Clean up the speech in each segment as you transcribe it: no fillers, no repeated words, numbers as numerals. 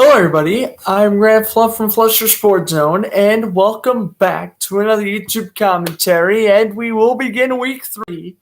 Hello, everybody. I'm Grant Fluff from Flusher Sports Zone, and welcome back to another YouTube commentary. And we will begin Week 3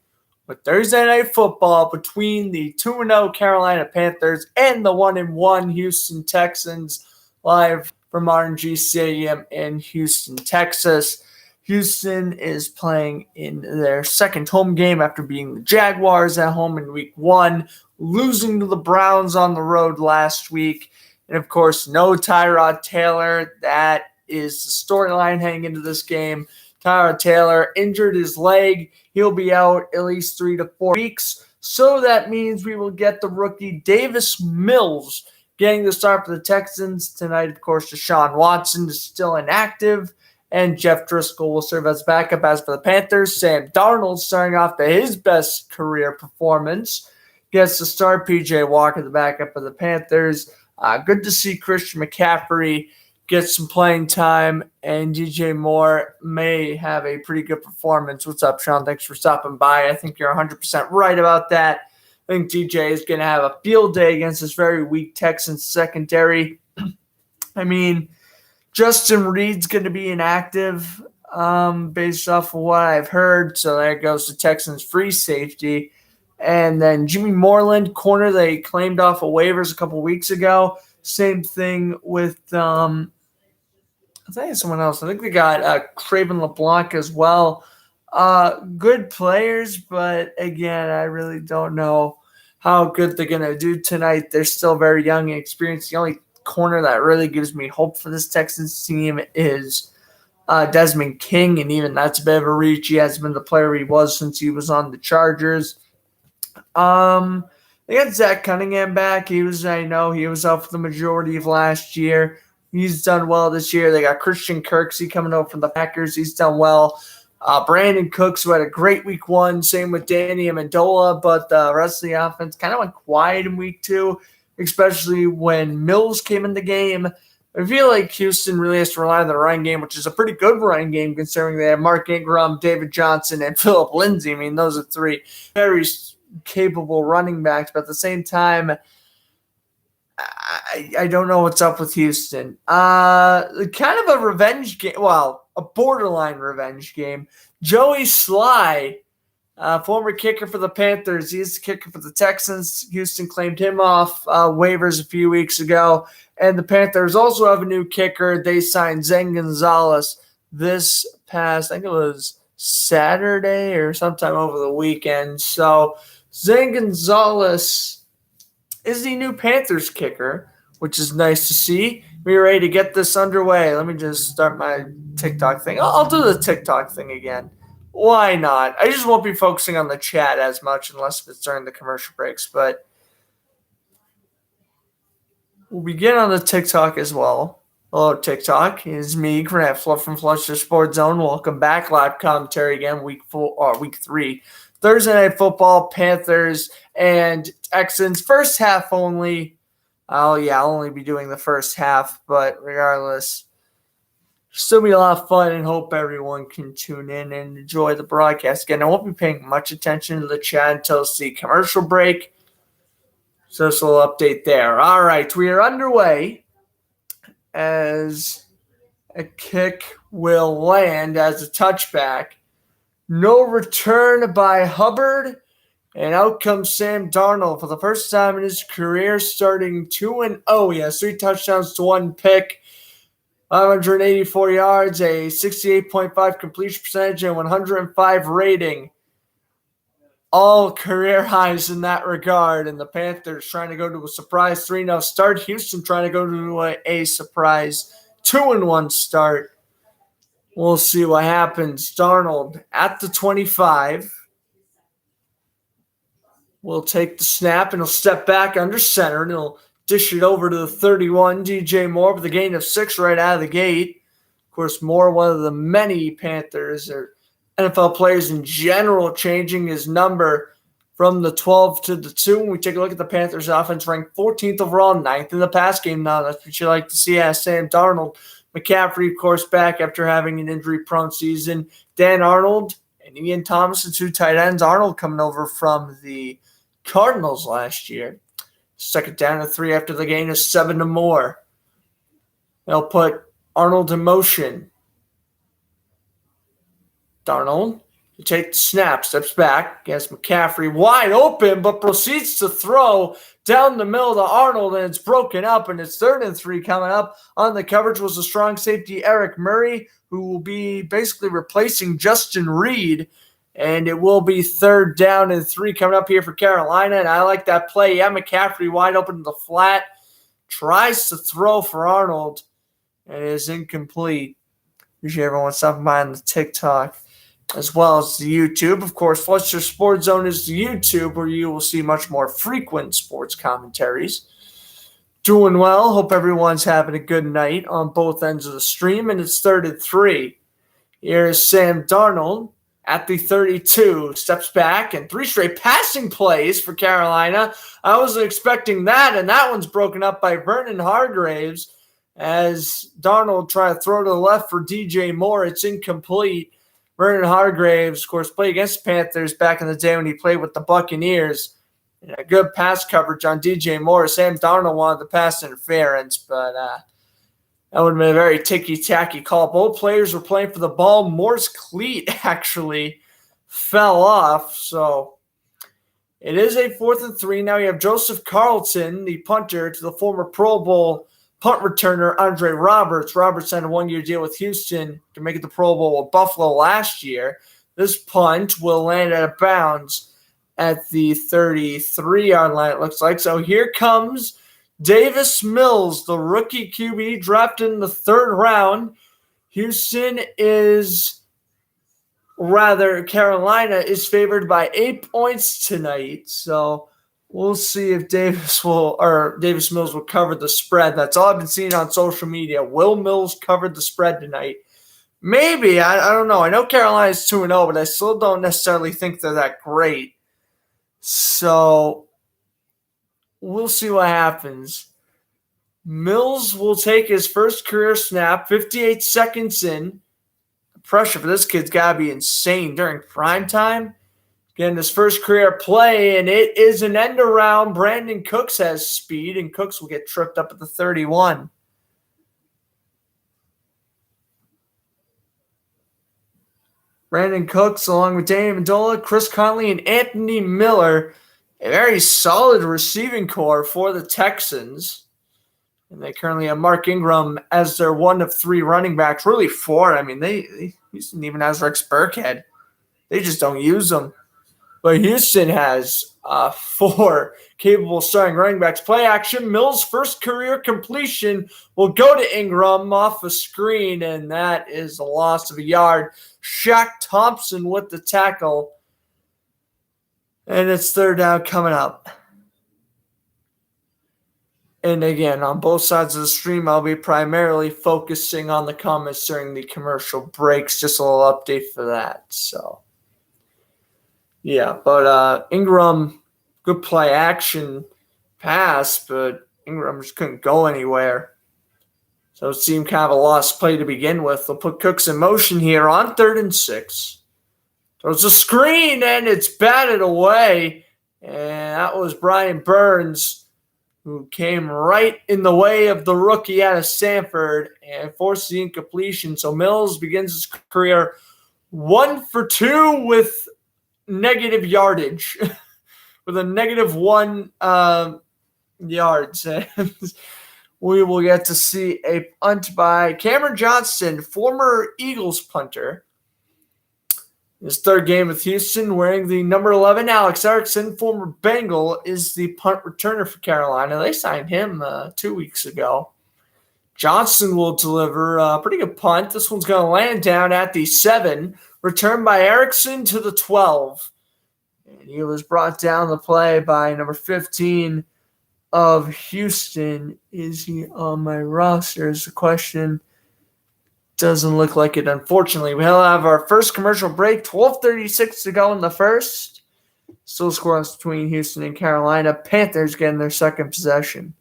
with Thursday Night Football between the 2-0 Carolina Panthers and the 1-1 Houston Texans, live from RNG Stadium in Houston, Texas. Houston is playing in their second home game after beating the Jaguars at home in Week 1, losing to the Browns on the road last week. And, of course, no Tyrod Taylor. That is the storyline heading into this game. Tyrod Taylor injured his leg. He'll be out at least 3 to 4 weeks. So that means we will get the rookie Davis Mills getting the start for the Texans. Tonight, of course, Deshaun Watson is still inactive. And Jeff Driscoll will serve as backup. As for the Panthers, Sam Darnold starting off to his best career performance. Gets to start. P.J. Walker, the backup of the Panthers. Good to see Christian McCaffrey get some playing time, and DJ Moore may have a pretty good performance. What's up, Sean? Thanks for stopping by. I think you're 100% right about that. I think DJ is going to have a field day against this very weak Texans secondary. I mean, Justin Reed's going to be inactive based off of what I've heard, so there goes the Texans' free safety. And then Jimmy Moreland, corner they claimed off of waivers a couple weeks ago. Same thing with, I think it's someone else. I think we got Craven LeBlanc as well. Good players, but again, I really don't know how good they're going to do tonight. They're still very young and experienced. The only corner that really gives me hope for this Texans team is Desmond King, and even that's a bit of a reach. He hasn't been the player he was since he was on the Chargers. They got Zach Cunningham back. He was out for the majority of last year. He's done well this year. They got Christian Kirksey coming over from the Packers. He's done well. Brandon Cooks, who had a great week 1. Same with Danny Amendola, but the rest of the offense kind of went quiet in week 2, especially when Mills came in the game. I feel like Houston really has to rely on the running game, which is a pretty good running game considering they have Mark Ingram, David Johnson, and Phillip Lindsay. I mean, those are 3 very capable running backs, but at the same time, I don't know what's up with Houston. Kind of a revenge game, well, a borderline revenge game. Joey Sly, former kicker for the Panthers, he's the kicker for the Texans. Houston claimed him off waivers a few weeks ago, and the Panthers also have a new kicker. They signed Zane Gonzalez this past, I think it was Saturday or sometime over the weekend. So Zane Gonzalez is the new Panthers kicker, which is nice to see. We're ready to get this underway. Let me just start my TikTok thing. I'll do the TikTok thing again. Why not? I just won't be focusing on the chat as much unless it's during the commercial breaks, but we'll begin on the TikTok as well. Hello, TikTok. It's me, Grant Fluff from Flusher Sports Zone. Welcome back. Live commentary again, week 3. Thursday Night Football, Panthers and Texans. First half only. Oh, yeah, I'll only be doing the first half, but regardless, still be a lot of fun and hope everyone can tune in and enjoy the broadcast. Again, I won't be paying much attention to the chat until it's the commercial break. So just a little update there. All right, we are underway as a kick will land as a touchback. No return by Hubbard, and out comes Sam Darnold for the first time in his career, starting 2-0. He has 3 touchdowns to 1 pick, 584 yards, a 68.5 completion percentage, and 105 rating. All career highs in that regard, and the Panthers trying to go to a surprise 3-0 start. Houston trying to go to a surprise 2-1 start. We'll see what happens. Darnold at the 25. Will take the snap, and he'll step back under center, and he'll dish it over to the 31. DJ Moore with a gain of 6 right out of the gate. Of course, Moore, one of the many Panthers or NFL players in general, changing his number from the 12 to the 2. When we take a look at the Panthers offense, ranked 14th overall, 9th in the pass game now. That's what you like to see as Sam Darnold. McCaffrey, of course, back after having an injury-prone season. Dan Arnold and Ian Thomas, the 2 tight ends. Arnold coming over from the Cardinals last year. Second down to 3 after the gain of 7 to Moore. They'll put Arnold in motion. Darnold, he takes the snap, steps back against McCaffrey, wide open, but proceeds to throw down the middle to Arnold, and it's broken up, and it's 3rd and 3 coming up. On the coverage was a strong safety, Eric Murray, who will be basically replacing Justin Reed, and it will be 3rd down and 3 coming up here for Carolina, and I like that play. Yeah, McCaffrey wide open to the flat, tries to throw for Arnold, and it is incomplete. Appreciate everyone stopping by on the TikTok as well as the YouTube. Of course, Fletcher Sports Zone is the YouTube, where you will see much more frequent sports commentaries. Doing well. Hope everyone's having a good night on both ends of the stream, and it's 3rd and 3. Here's Sam Darnold at the 32, steps back, and 3 straight passing plays for Carolina. I wasn't expecting that, and that one's broken up by Vernon Hargreaves as Darnold tried to throw to the left for DJ Moore. It's incomplete. Vernon Hargreaves, of course, played against the Panthers back in the day when he played with the Buccaneers. And a good pass coverage on DJ Moore. Sam Darnold wanted the pass interference, but that would have been a very ticky-tacky call. Both players were playing for the ball. Moore's cleat actually fell off, so it is a 4th and 3. Now you have Joseph Carlton, the punter, to the former Pro Bowl punt returner Andre Roberts. Roberts signed a 1-year deal with Houston to make it the Pro Bowl with Buffalo last year. This punt will land out of bounds at the 33-yard line, it looks like. So here comes Davis Mills, the rookie QB drafted in the 3rd round. Carolina is favored by 8 points tonight. So we'll see if Davis Mills will cover the spread. That's all I've been seeing on social media. Will Mills cover the spread tonight? Maybe. I don't know. I know Carolina's 2-0, but I still don't necessarily think they're that great. So we'll see what happens. Mills will take his first career snap, 58 seconds in. The pressure for this kid's got to be insane during prime time. Getting his first career play, and it is an end around. Brandon Cooks has speed, and Cooks will get tripped up at the 31. Brandon Cooks, along with Danny Amendola, Chris Conley, and Anthony Miller, a very solid receiving core for the Texans. And they currently have Mark Ingram as their 1 of 3 running backs, really 4. I mean, Houston even has Rex Burkhead. They just don't use them. But Houston has 4 capable starting running backs. Play action. Mills' first career completion will go to Ingram off a screen, and that is a loss of a yard. Shaq Thompson with the tackle. And it's 3rd down coming up. And again, on both sides of the stream, I'll be primarily focusing on the comments during the commercial breaks. Just a little update for that. So, yeah, but Ingram, good play action pass, but Ingram just couldn't go anywhere. So it seemed kind of a lost play to begin with. They'll put Cooks in motion here on 3rd and 6. There's a screen, and it's batted away. And that was Brian Burns, who came right in the way of the rookie out of Stanford and forced the incompletion. So Mills begins his career 1 for 2 with negative yardage, with a -1 yards. And we will get to see a punt by Cameron Johnston, former Eagles punter. His 3rd game with Houston, wearing the number 11. Alex Erickson, former Bengal, is the punt returner for Carolina. They signed him 2 weeks ago. Johnston will deliver a pretty good punt. This one's going to land down at the 7. Returned by Erickson to the 12. And he was brought down the play by number 15 of Houston. Is he on my roster is the question. Doesn't look like it, unfortunately. We'll have our first commercial break. 12:36 to go in the first. Still scoreless between Houston and Carolina. Panthers getting their second possession.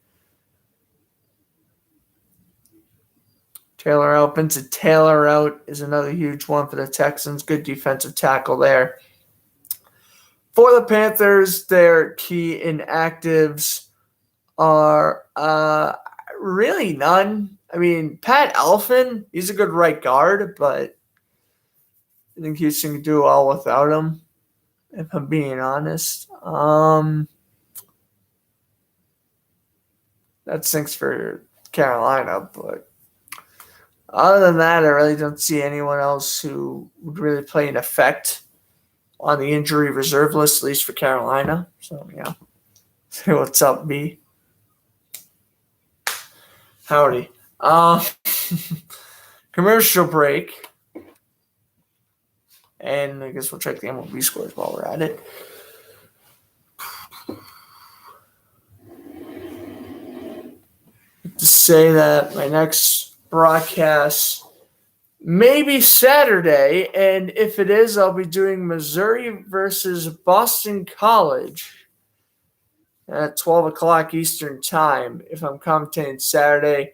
Taylor out. Vincent Taylor out is another huge one for the Texans. Good defensive tackle there. For the Panthers, their key inactives are really none. I mean, Pat Elfin, he's a good right guard, but I think Houston can do well without him, if I'm being honest. That stinks for Carolina, but other than that, I really don't see anyone else who would really play an effect on the injury reserve list, at least for Carolina. So, yeah. Hey, what's up, B? Howdy. Commercial break. And I guess we'll check the MLB scores while we're at it. To say that my next broadcast may be Saturday, and if it is, I'll be doing Missouri versus Boston College at 12 o'clock Eastern Time. If I'm commentating Saturday,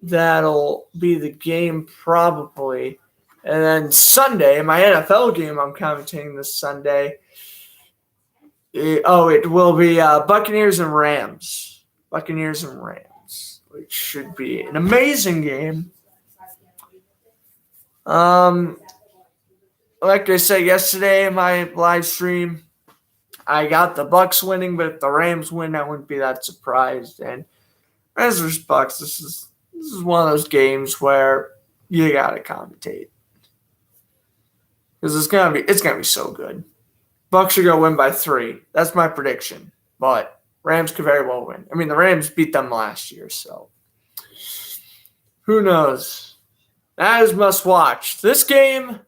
that'll be the game probably. And then Sunday, my NFL game I'm commentating this Sunday. It will be Buccaneers and Rams. Buccaneers and Rams, which should be an amazing game. Like I said yesterday in my live stream, I got the Bucs winning, but if the Rams win, I wouldn't be that surprised. And as for Bucs, this is one of those games where you gotta commentate because it's gonna be so good. Bucs are gonna win by 3. That's my prediction. But Rams could very well win. I mean, the Rams beat them last year, so who knows? That is must watch. This game,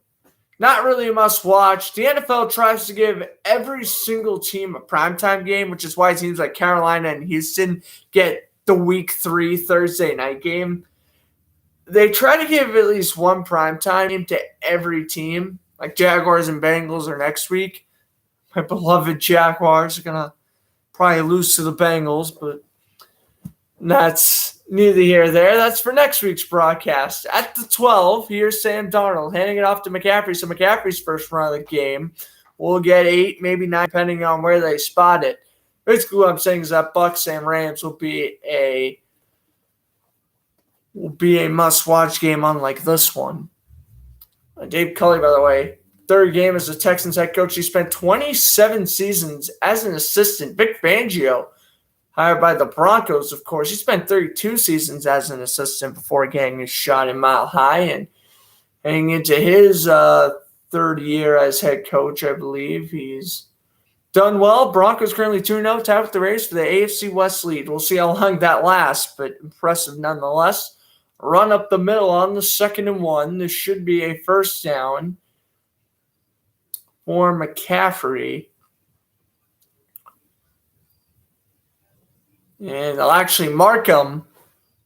not really a must watch. The NFL tries to give every single team a primetime game, which is why teams like Carolina and Houston get the week 3 Thursday night game. They try to give at least one primetime game to every team. Like Jaguars and Bengals are next week. My beloved Jaguars are going to probably lose to the Bengals, but that's neither here nor there. That's for next week's broadcast. At the 12, here's Sam Darnold handing it off to McCaffrey. So McCaffrey's first run of the game will get 8, maybe 9, depending on where they spot it. Basically, what I'm saying is that Bucs and Rams will be a must-watch game, unlike this one. Dave Culley, by the way, third game as the Texans head coach. He spent 27 seasons as an assistant. Vic Fangio, hired by the Broncos, of course. He spent 32 seasons as an assistant before getting his shot in Mile High and heading into his third year as head coach, I believe. He's done well. Broncos currently 2-0, tied with the Raiders for the AFC West lead. We'll see how long that lasts, but impressive nonetheless. Run up the middle on the 2nd and 1. This should be a first down for McCaffrey. And they'll actually mark him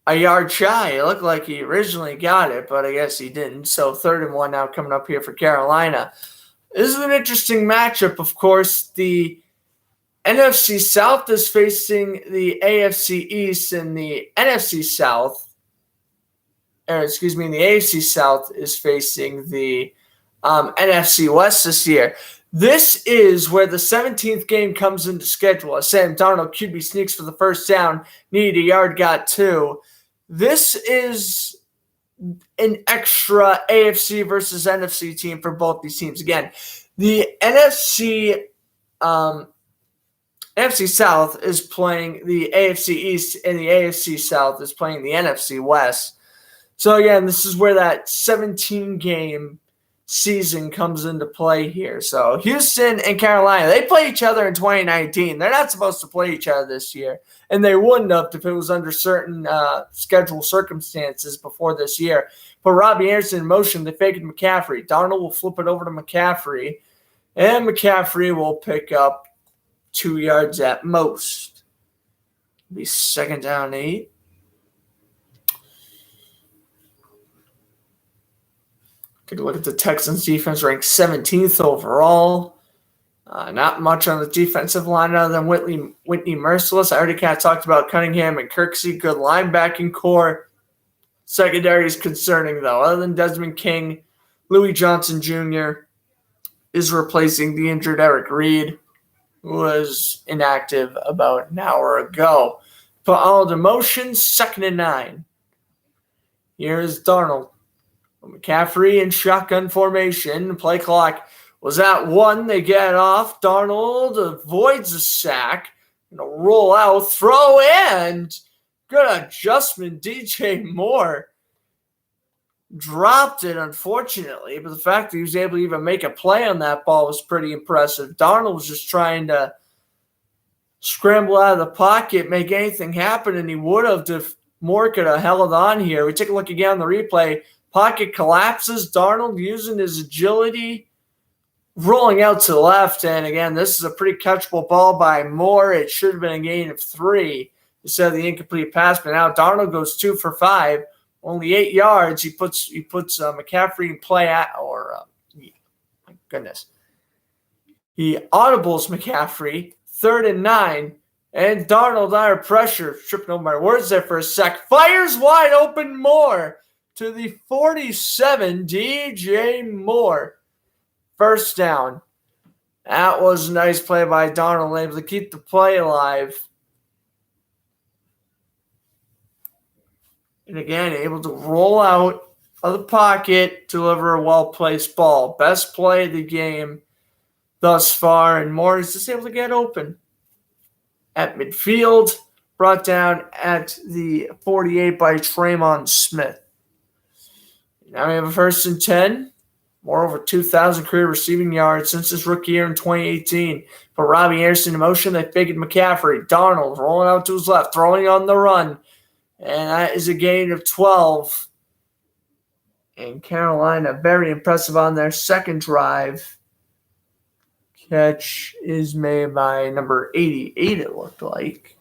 a yard shy. It looked like he originally got it, but I guess he didn't. So 3rd and 1 now coming up here for Carolina. This is an interesting matchup, of course. The NFC South is facing the AFC East, and the AFC South is facing the NFC West this year. This is where the 17th game comes into schedule. As Sam Darnold QB sneaks for the first down, needed a yard, got 2. This is an extra AFC versus NFC team for both these teams. Again, the NFC South is playing the AFC East, and the AFC South is playing the NFC West. So again, this is where that 17-game season comes into play here. So Houston and Carolina, they play each other in 2019. They're not supposed to play each other this year, and they wouldn't have if it was under certain schedule circumstances before this year. But Robbie Anderson in motion, they fake it McCaffrey. Darnold will flip it over to McCaffrey, and McCaffrey will pick up 2 yards at most. It'll be 2nd down 8. Take a look at the Texans defense, ranked 17th overall. Not much on the defensive line other than Whitney Merciless. I already kind of talked about Cunningham and Kirksey. Good linebacking core. Secondary is concerning, though. Other than Desmond King, Louis Johnson Jr. is replacing the injured Eric Reed, who was inactive about an hour ago. Put all the motion, 2nd and 9. Here's Darnold. McCaffrey in shotgun formation. Play clock was at 1. They get off. Darnold avoids a sack. Gonna roll out, throw, and good adjustment. DJ Moore dropped it, unfortunately, but the fact that he was able to even make a play on that ball was pretty impressive. Darnold was just trying to scramble out of the pocket, make anything happen, and he would have if Moore could have held on here. We take a look again on the replay. Pocket collapses. Darnold using his agility, rolling out to the left, and again, this is a pretty catchable ball by Moore. It should have been a gain of 3 instead of the incomplete pass, but now Darnold goes 2 for 5. Only 8 yards. He puts McCaffrey in play my goodness. He audibles McCaffrey, 3rd and 9, and Darnold under pressure, tripping over my words there for a sec. Fires wide open Moore to the 47. DJ Moore, first down. That was a nice play by Darnold, able to keep the play alive. And again, able to roll out of the pocket, deliver a well-placed ball. Best play of the game thus far, and Moore is just able to get open at midfield, brought down at the 48 by Tremon Smith. Now we have a 1st and 10. Moore over 2,000 career receiving yards since his rookie year in 2018. Put Robbie Anderson in motion. They figured McCaffrey. Darnold rolling out to his left, throwing on the run. And that is a gain of 12. And Carolina, very impressive on their second drive. Catch is made by number 88, it looked like.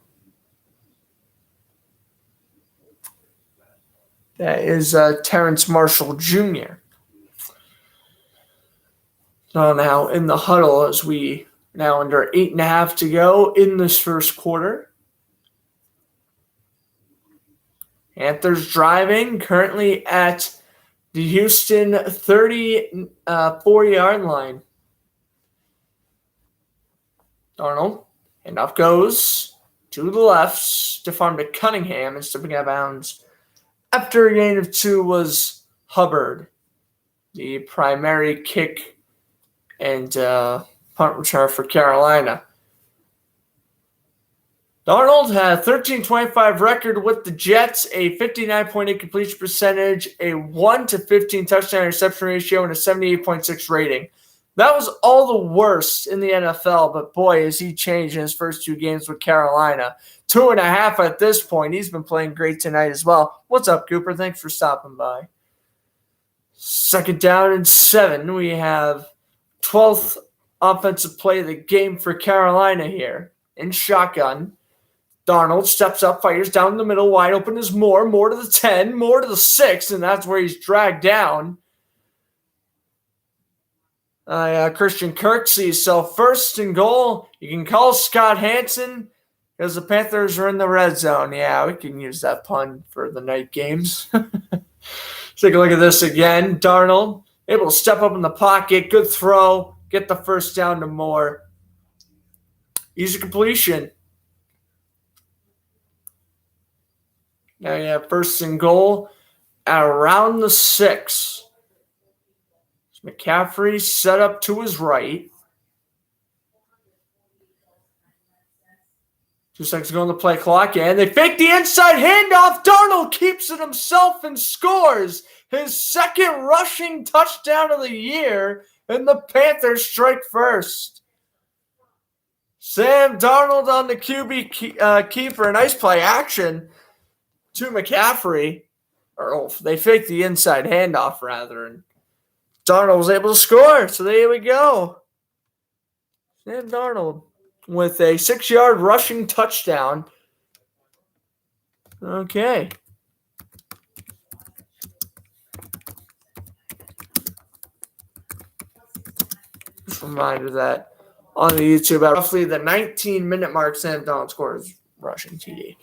That is Terrence Marshall Jr. So now in the huddle as we now under 8.5 to go in this first quarter. Panthers driving currently at the Houston 34-yard line. Darnold, handoff goes to the left. Stephon to Cunningham and stepping out of bounds. After a gain of 2 was Hubbard, the primary kick and punt return for Carolina. Darnold had a 13-25 record with the Jets, a 59.8 completion percentage, a 1-15 touchdown interception ratio, and a 78.6 rating. That was all the worst in the NFL, but boy, has he changed in his first 2 games with Carolina. 2.5 at this point. He's been playing great tonight as well. What's up, Cooper? Thanks for stopping by. 2nd down and 7. We have 12th offensive play of the game for Carolina here in shotgun. Darnold steps up, fires down the middle, wide open is Moore. Moore to the 10, Moore to the 6, and that's where he's dragged down. Christian Kirksey. So 1st and goal. You can call Scott Hansen because the Panthers are in the red zone. Yeah, we can use that pun for the night games. Take a look at this again. Darnold able to step up in the pocket. Good throw. Get the first down to Moore. Easy completion. Now you have 1st and goal at around the 6. McCaffrey set up to his right. 2 seconds to go on the play clock, and they fake the inside handoff. Darnold keeps it himself and scores his 2nd rushing touchdown of the year, and the Panthers strike first. Sam Darnold on the QB keeper. A nice play action to McCaffrey. They faked the inside handoff, rather, and Darnold was able to score. So there we go. Sam Darnold with a 6-yard rushing touchdown. Okay. Just a reminder that on the YouTube at roughly the 19-minute mark, Sam Darnold scores rushing TD.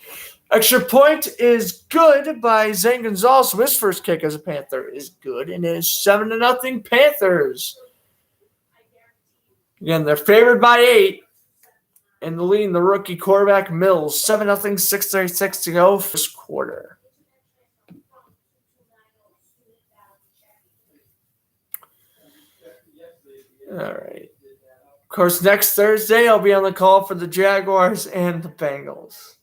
Extra point is good by Zane Gonzalez. So his first kick as a Panther is good, and it is 7-0 Panthers. Again, they're favored by 8. And the lead, the rookie quarterback Mills, 7-0, 6:36 to go, first quarter. All right. Of course, next Thursday, I'll be on the call for the Jaguars and the Bengals.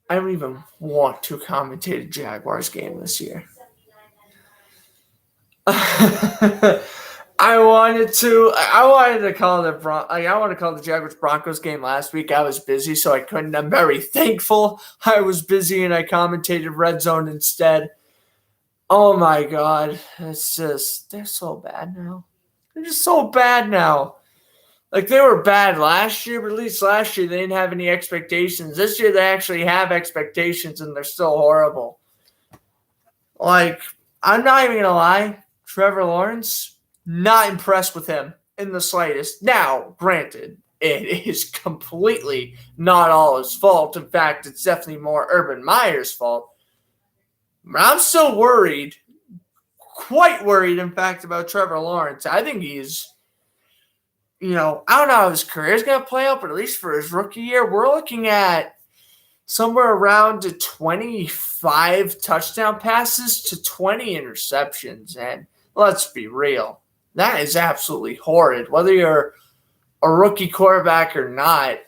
I don't even want to commentate a Jaguars game this year. I wanted to call the Jaguars Broncos game last week. I was busy, so I couldn't. I'm very thankful I was busy and I commentated Red Zone instead. Oh my God. It's just, they're so bad now. They're just so bad now. Like, they were bad last year, but at least last year they didn't have any expectations. This year they actually have expectations and they're still horrible. Like, I'm not even going to lie. Trevor Lawrence, not impressed with him in the slightest. Now, granted, it is completely not all his fault. In fact, it's definitely more Urban Meyer's fault. But I'm still worried, quite worried, in fact, about Trevor Lawrence. I think he's, I don't know how his career is going to play out, but at least for his rookie year, we're looking at somewhere around to 25 touchdown passes to 20 interceptions. And let's be real, that is absolutely horrid. Whether you're a rookie quarterback or not,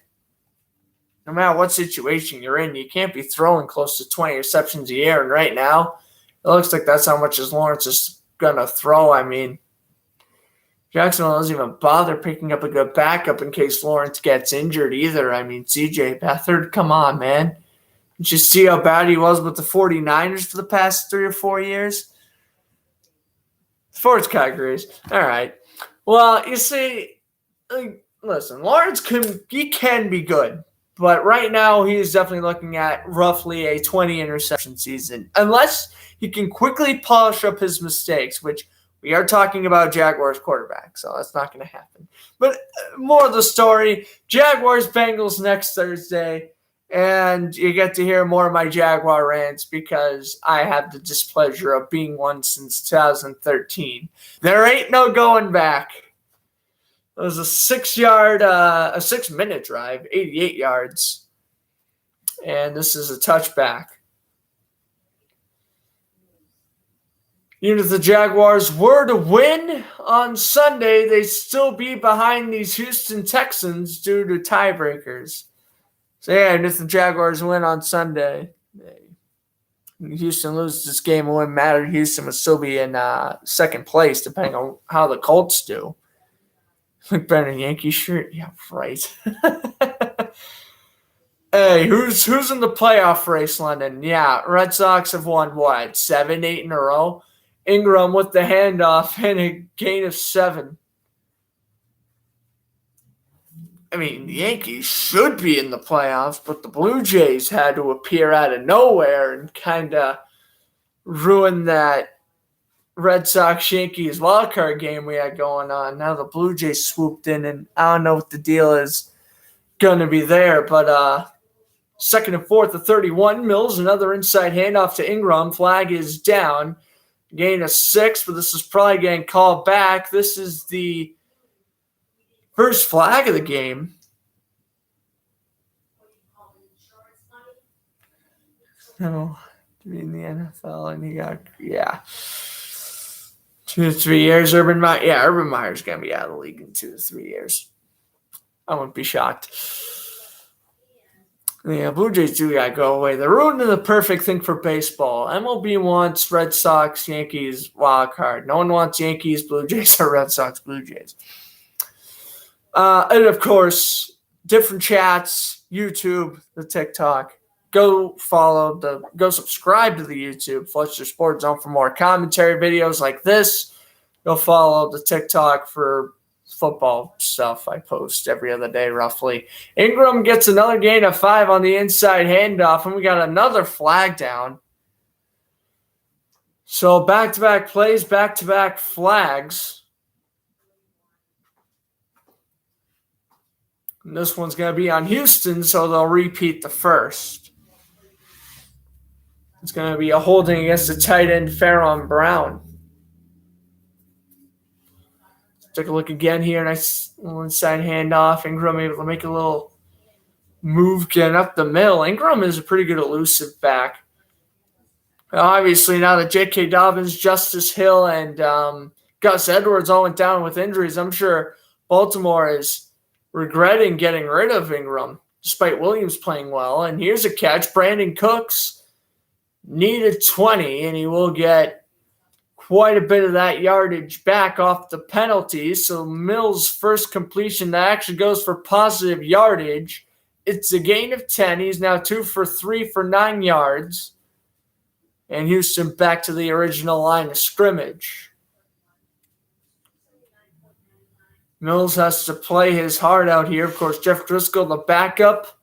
no matter what situation you're in, you can't be throwing close to 20 receptions a year. And right now, it looks like that's how much Lawrence is going to throw. I mean, Jacksonville doesn't even bother picking up a good backup in case Lawrence gets injured either. I mean, CJ Beathard, come on, man. Did you see how bad he was with the 49ers for the past 3 or 4 years? Sports categories. All right. Well, you see, listen, Lawrence can be good. But right now, he is definitely looking at roughly a 20 interception season. Unless he can quickly polish up his mistakes, which we are talking about Jaguars quarterback, so that's not going to happen. But more of the story, Jaguars-Bengals next Thursday. And you get to hear more of my Jaguar rants because I have the displeasure of being one since 2013. There ain't no going back. It was a 6-minute drive, 88 yards. And this is a touchback. Even if the Jaguars were to win on Sunday, they'd still be behind these Houston Texans due to tiebreakers. So, yeah, and if the Jaguars win on Sunday, Houston loses this game, it wouldn't matter. Houston would still be in second place, depending on how the Colts do. Look better than Yankee shirt? Yeah, right. Hey, who's in the playoff race, London? Yeah, Red Sox have won, 7, 8 in a row? Ingram with the handoff and a gain of 7. I mean, the Yankees should be in the playoffs, but the Blue Jays had to appear out of nowhere and kind of ruin that Red Sox-Yankees wildcard game we had going on. Now the Blue Jays swooped in, and I don't know what the deal is going to be there. But second and fourth to 31. Mills, another inside handoff to Ingram. Flag is down. Gain of 6, but this is probably getting called back. This is the first flag of the game. No, to be in the NFL, and you got, 2 to 3 years. Urban Meyer's going to be out of the league in 2 to 3 years. I wouldn't be shocked. Yeah, Blue Jays do got to go away. They're ruining the perfect thing for baseball. MLB wants Red Sox, Yankees, wild card. No one wants Yankees, Blue Jays, or Red Sox, Blue Jays. And, of course, different chats, YouTube, the TikTok. Go subscribe to the YouTube, Fletcher Sports Zone, for more commentary videos like this. Go follow the TikTok for football stuff I post every other day, roughly. Ingram gets another gain of 5 on the inside handoff, and we got another flag down. So back-to-back plays, back-to-back flags. And this one's going to be on Houston, so they'll repeat the first. It's going to be a holding against the tight end, Farron Brown. Take a look again here. Nice little inside handoff. Ingram able to make a little move getting up the middle. Ingram is a pretty good elusive back. Obviously, now that J.K. Dobbins, Justice Hill, and Gus Edwards all went down with injuries, I'm sure Baltimore is regretting getting rid of Ingram, despite Williams playing well. And here's a catch. Brandon Cooks needed 20, and he will get quite a bit of that yardage back off the penalties. So Mills' first completion that actually goes for positive yardage. It's a gain of 10. He's now 2 for 3 for 9 yards. And Houston back to the original line of scrimmage. Mills has to play his heart out here. Of course, Jeff Driscoll, the backup,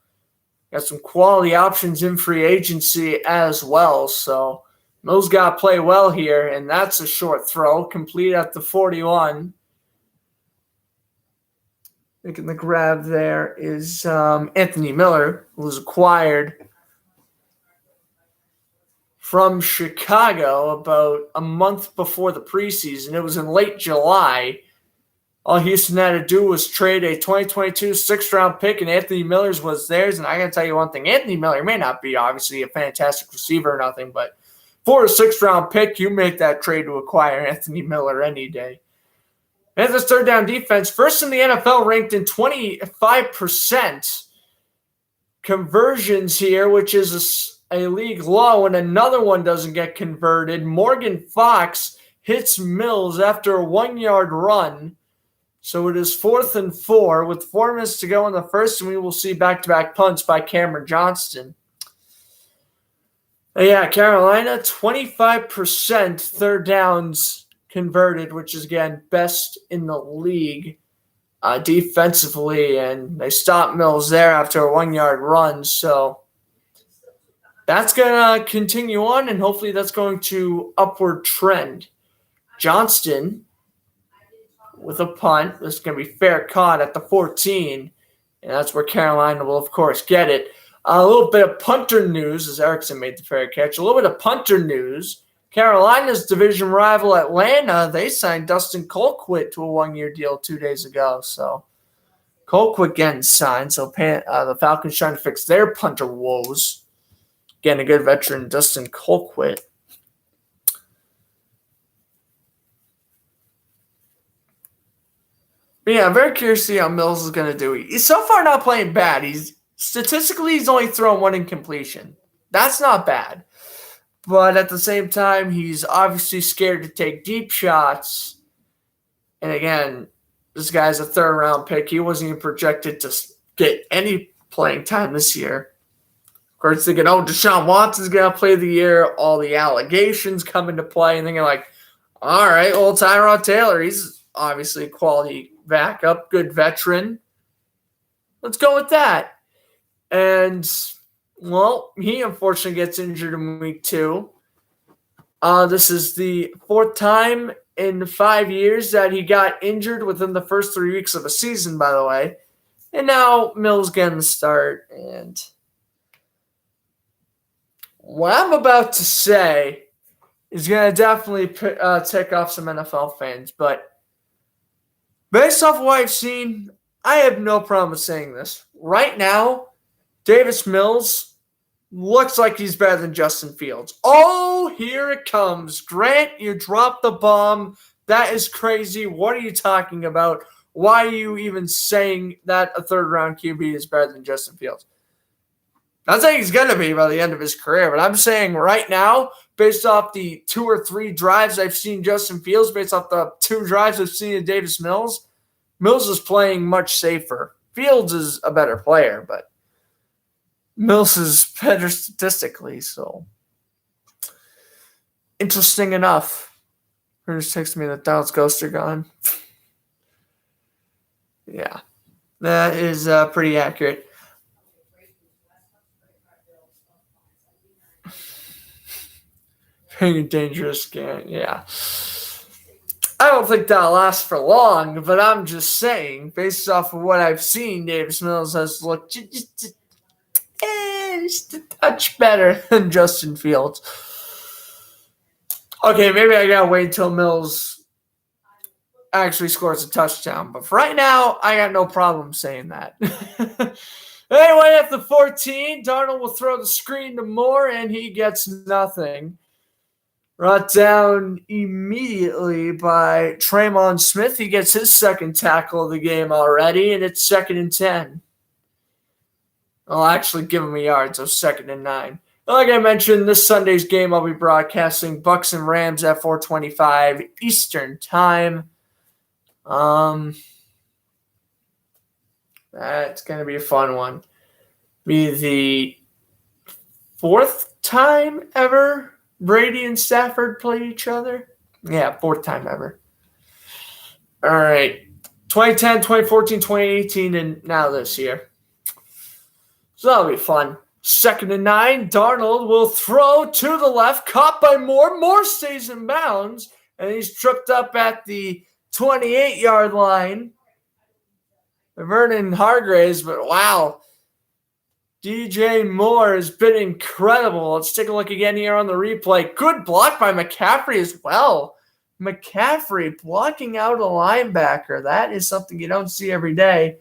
got some quality options in free agency as well. So Mills got to play well here, and that's a short throw, complete at the 41. Making the grab there is Anthony Miller, who was acquired from Chicago about a month before the preseason. It was in late July. All Houston had to do was trade a 2022 sixth-round pick, and Anthony Miller's was theirs. And I got to tell you one thing. Anthony Miller may not be, obviously, a fantastic receiver or nothing, but for a sixth-round pick, you make that trade to acquire Anthony Miller any day. And this third down defense, first in the NFL, ranked in 25% conversions here, which is a league low, and another one doesn't get converted. Morgan Fox hits Mills after a 1-yard run. So it is 4th and 4 with 4 minutes to go in the first, and we will see back-to-back punts by Cameron Johnston. Yeah, Carolina, 25% third downs converted, which is, again, best in the league defensively, and they stopped Mills there after a 1-yard run. So that's going to continue on, and hopefully that's going to upward trend. Johnston with a punt. This is going to be fair caught at the 14, and that's where Carolina will, of course, get it. A little bit of punter news, as Erickson made the fair catch. A little bit of punter news. Carolina's division rival Atlanta, they signed Dustin Colquitt to a 1-year deal 2 days ago. So Colquitt getting signed. So the Falcons trying to fix their punter woes. Getting a good veteran, Dustin Colquitt. But yeah, I'm very curious to see how Mills is going to do. He's so far not playing bad. Statistically, he's only thrown 1 incompletion. That's not bad. But at the same time, he's obviously scared to take deep shots. And again, this guy's a third-round pick. He wasn't even projected to get any playing time this year. Of course, thinking, Deshaun Watson's going to play the year. All the allegations come into play. And then you're like, all right, well, Tyrod Taylor, he's obviously a quality backup, good veteran. Let's go with that. And, well, he unfortunately gets injured in week 2. This is the 4th time in 5 years that he got injured within the first 3 weeks of a season, by the way. And now Mills getting the start. And what I'm about to say is going to definitely tick off some NFL fans. But based off of what I've seen, I have no problem with saying this. Right now, Davis Mills looks like he's better than Justin Fields. Oh, here it comes. Grant, you dropped the bomb. That is crazy. What are you talking about? Why are you even saying that a third-round QB is better than Justin Fields? I'm not saying he's going to be by the end of his career, but I'm saying right now, based off the 2 or 3 drives I've seen Justin Fields, based off the 2 drives I've seen in Davis Mills, Mills is playing much safer. Fields is a better player, but Mills is better statistically, so interesting enough. It just texted me that Dallas Ghosts are gone. Yeah, that is pretty accurate. Very dangerous game, yeah. I don't think that'll last for long, but I'm just saying, based off of what I've seen, Davis Mills has looked just a touch better than Justin Fields. Okay, maybe I gotta wait until Mills actually scores a touchdown. But for right now, I got no problem saying that. Anyway, at the 14, Darnold will throw the screen to Moore, and he gets nothing. Brought down immediately by Traymon Smith. He gets his second tackle of the game already, and it's 2nd and 10. I'll actually give him a yard, so 2nd and 9. Like I mentioned, this Sunday's game I'll be broadcasting Bucks and Rams at 4:25 Eastern Time. That's going to be a fun one. Be the 4th time ever Brady and Stafford played each other? Yeah, 4th time ever. All right. 2010, 2014, 2018, and now this year. So that'll be fun. 2nd and 9. Darnold will throw to the left, caught by Moore. Moore stays in bounds, and he's tripped up at the 28-yard line. Vernon Hargraves, but wow. DJ Moore has been incredible. Let's take a look again here on the replay. Good block by McCaffrey as well. McCaffrey blocking out a linebacker. That is something you don't see every day.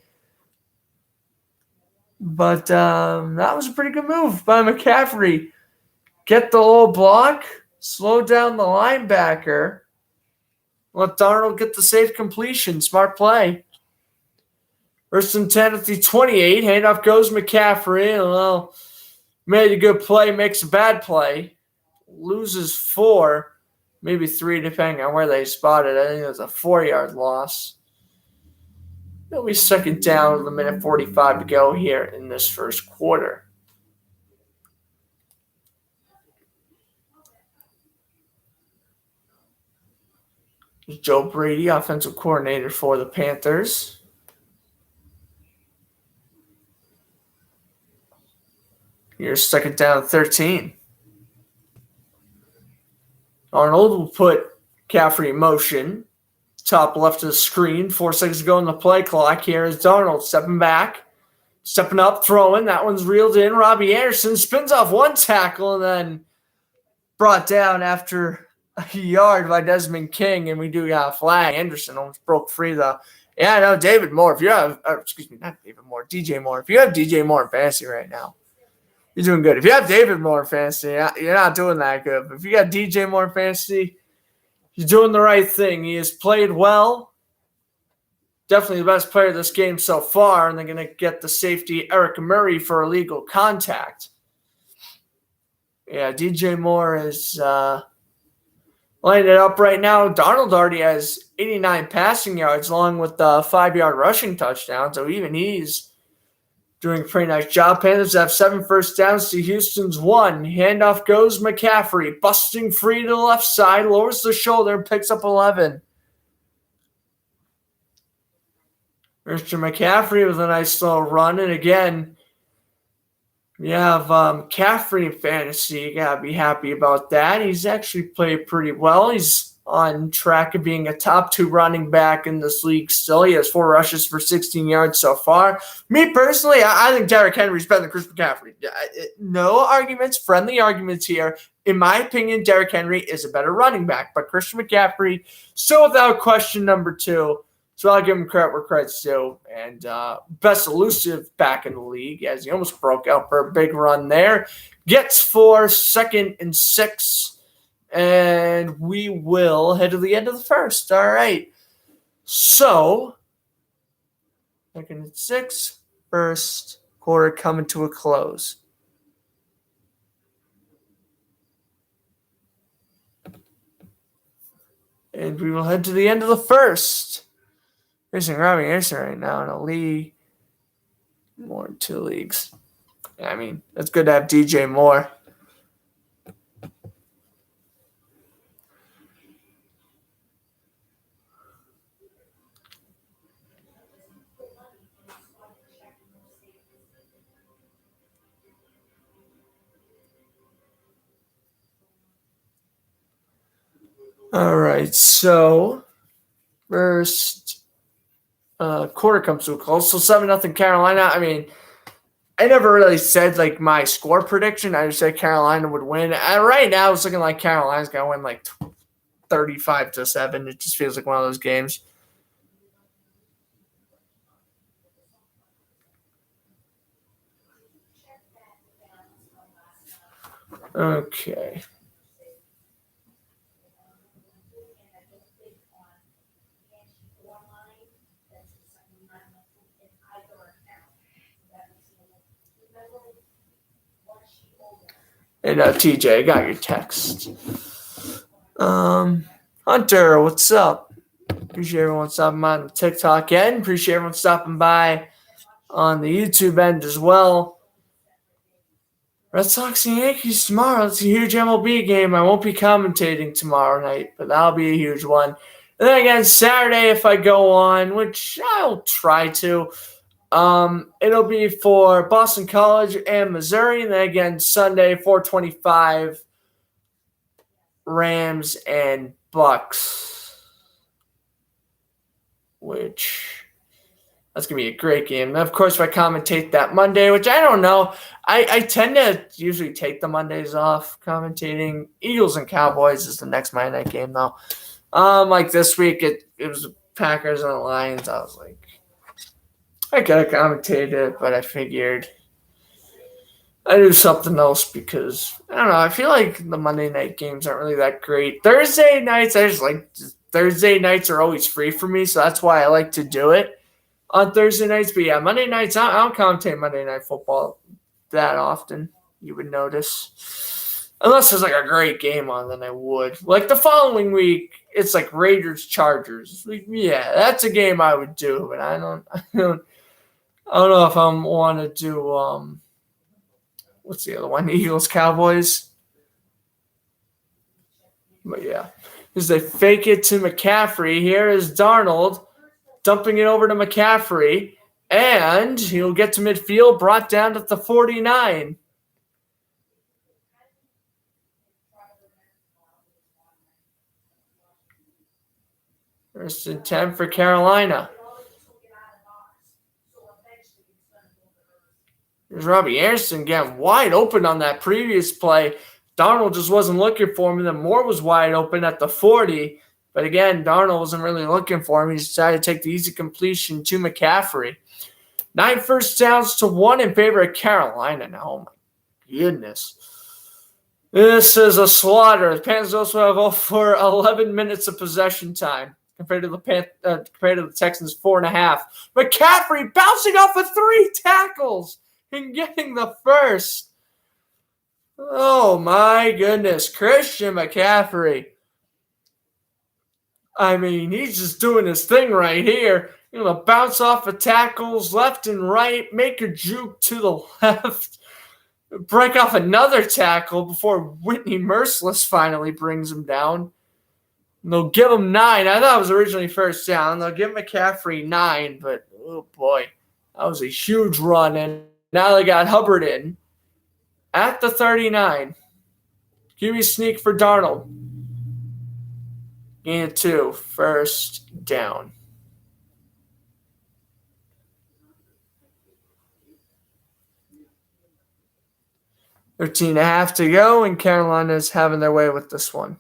But that was a pretty good move by McCaffrey. Get the little block, slow down the linebacker. Let Darnold get the safe completion. Smart play. 1st and 10 at the 28. Handoff goes McCaffrey. Well, made a good play, makes a bad play. Loses 4, maybe 3, depending on where they spotted. I think it was a 4-yard loss. It'll be 2nd down with a minute 45 to go here in this first quarter. Joe Brady, offensive coordinator for the Panthers. Here's 2nd down 13. Arnold will put McCaffrey in motion. Top left of the screen. 4 seconds to go in the play clock. Here is Darnold stepping back. Stepping up, throwing. That one's reeled in. Robbie Anderson spins off one tackle and then brought down after a yard by Desmond King, and we do got a flag. Anderson almost broke free, though. Yeah, no, David Moore. If you have, not David Moore, DJ Moore. If you have DJ Moore in fantasy right now, you're doing good. If you have David Moore in fantasy, you're not doing that good. But if you got DJ Moore in fantasy, you're doing the right thing. He has played well. Definitely the best player of this game so far, and they're going to get the safety Eric Murray for illegal contact. Yeah, DJ Moore is lining it up right now. Darnold already has 89 passing yards along with the 5-yard rushing touchdown, so even he's doing a pretty nice job. Panthers have 7 first downs to Houston's 1. Handoff goes McCaffrey, busting free to the left side, lowers the shoulder, and picks up 11. Christian McCaffrey with a nice little run. And again, you have McCaffrey in fantasy. You got to be happy about that. He's actually played pretty well. He's on track of being a top 2 running back in this league still. He has 4 rushes for 16 yards so far. Me personally, I think Derrick Henry's better than Chris McCaffrey. No arguments, friendly arguments here. In my opinion, Derrick Henry is a better running back, but Christian McCaffrey, still without question, number 2. So I'll give him credit where credit's due. And best elusive back in the league, as he almost broke out for a big run there. Gets 4, 2nd and 6. And we will head to the end of the first. All right. So, 2nd and 6, first quarter coming to a close. And we will head to the end of the first. Facing Robbie Anderson right now in a league. More in 2 leagues. I mean, it's good to have DJ Moore. All right, so first quarter comes to a close. So 7-0 Carolina. I mean, I never really said like my score prediction. I just said Carolina would win. And right now, it's looking like Carolina's gonna win like 35-7. It just feels like one of those games. Okay. And TJ, I got your text. Hunter, what's up? Appreciate everyone stopping by on the TikTok end. Appreciate everyone stopping by on the YouTube end as well. Red Sox and Yankees tomorrow. It's a huge MLB game. I won't be commentating tomorrow night, but that'll be a huge one. And then again, Saturday, if I go on, which I'll try to, it'll be for Boston College and Missouri. And then again, Sunday, 4:25, Rams and Bucks, which that's going to be a great game. And of course, if I commentate that Monday, which I don't know, I tend to usually take the Mondays off commentating. Eagles and Cowboys is the next Monday night game, though. Like this week, it was the Packers and the Lions. I was like, I could have commentated it, but I figured I do something else because, I don't know, I feel like the Monday night games aren't really that great. Thursday nights, Thursday nights are always free for me, so that's why I like to do it on Thursday nights. But yeah, Monday nights, I don't commentate Monday Night Football that often, you would notice. Unless there's like a great game on, then I would. Like the following week, it's like Raiders-Chargers. Yeah, that's a game I would do, but I don't know if I want to do, what's the other one? Eagles-Cowboys. But yeah, as they fake it to McCaffrey, here is Darnold dumping it over to McCaffrey. And he'll get to midfield, brought down at the 49. First and 10 for Carolina. There's Robbie Anderson getting wide open on that previous play. Darnold just wasn't looking for him, and then Moore was wide open at the 40. But again, Darnold wasn't really looking for him. He decided to take the easy completion to McCaffrey. 9 first downs to 1 in favor of Carolina now. Oh, my goodness. This is a slaughter. The Panthers also have over 11 minutes of possession time compared to the Texans' 4.5. McCaffrey bouncing off of 3 tackles and getting the first. Oh, my goodness. Christian McCaffrey. I mean, he's just doing his thing right here. Bounce off of tackles left and right, make a juke to the left, break off another tackle before Whitney Merciless finally brings him down. And they'll give him 9. I thought it was originally first down. They'll give McCaffrey 9, but oh boy, that was a huge run. And now they got Hubbard in at the 39. QB sneak for Darnold. Gain of 2, first down. 13.5 to go, and Carolina's having their way with this one.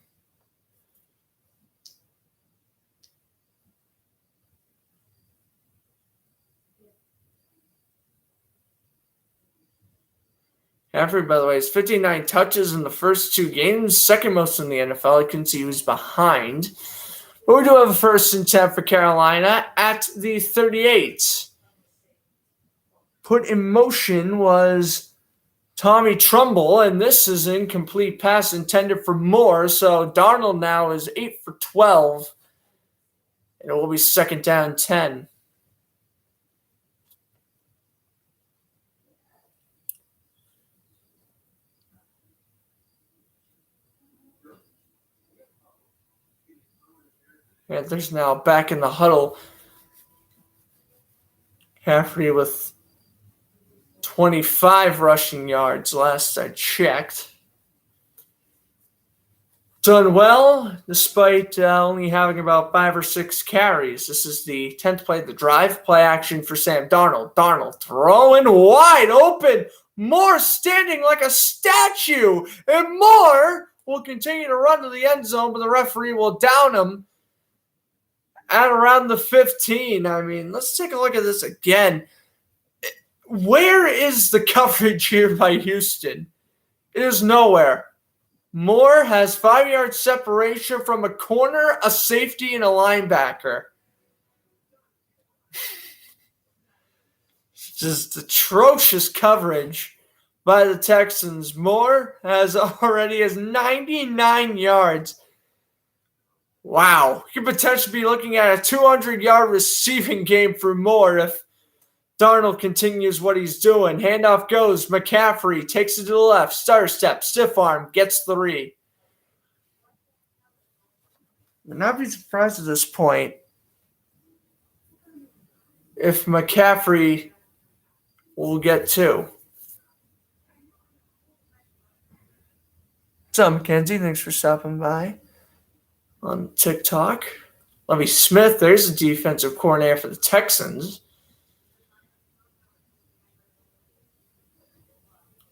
Caffrey, by the way, has 59 touches in the first 2 games, second most in the NFL. I couldn't see who's behind. But we do have a first and 10 for Carolina at the 38. Put in motion was Tommy Trumbull, and this is an incomplete pass intended for Moore. So Darnold now is 8 for 12, and it will be second down 10. Panthers now back in the huddle. Caffrey with 25 rushing yards last I checked. Done well, despite only having about 5 or 6 carries. This is the 10th play of the drive. Play action for Sam Darnold. Darnold throwing wide open. Moore standing like a statue. And Moore will continue to run to the end zone, but the referee will down him at around the 15. I mean, let's take a look at this again. Where is the coverage here by Houston? It is nowhere. Moore has 5 yards separation from a corner, a safety, and a linebacker. Just atrocious coverage by the Texans. Moore already has 99 yards. Wow. You could potentially be looking at a 200-yard receiving game for Moore if Darnold continues what he's doing. Handoff goes. McCaffrey takes it to the left. Stutter step. Stiff arm. Gets 3. Would not be surprised at this point if McCaffrey will get 2. What's up, Mackenzie? Thanks for stopping by on TikTok. Lovie Smith, there's a defensive coordinator for the Texans.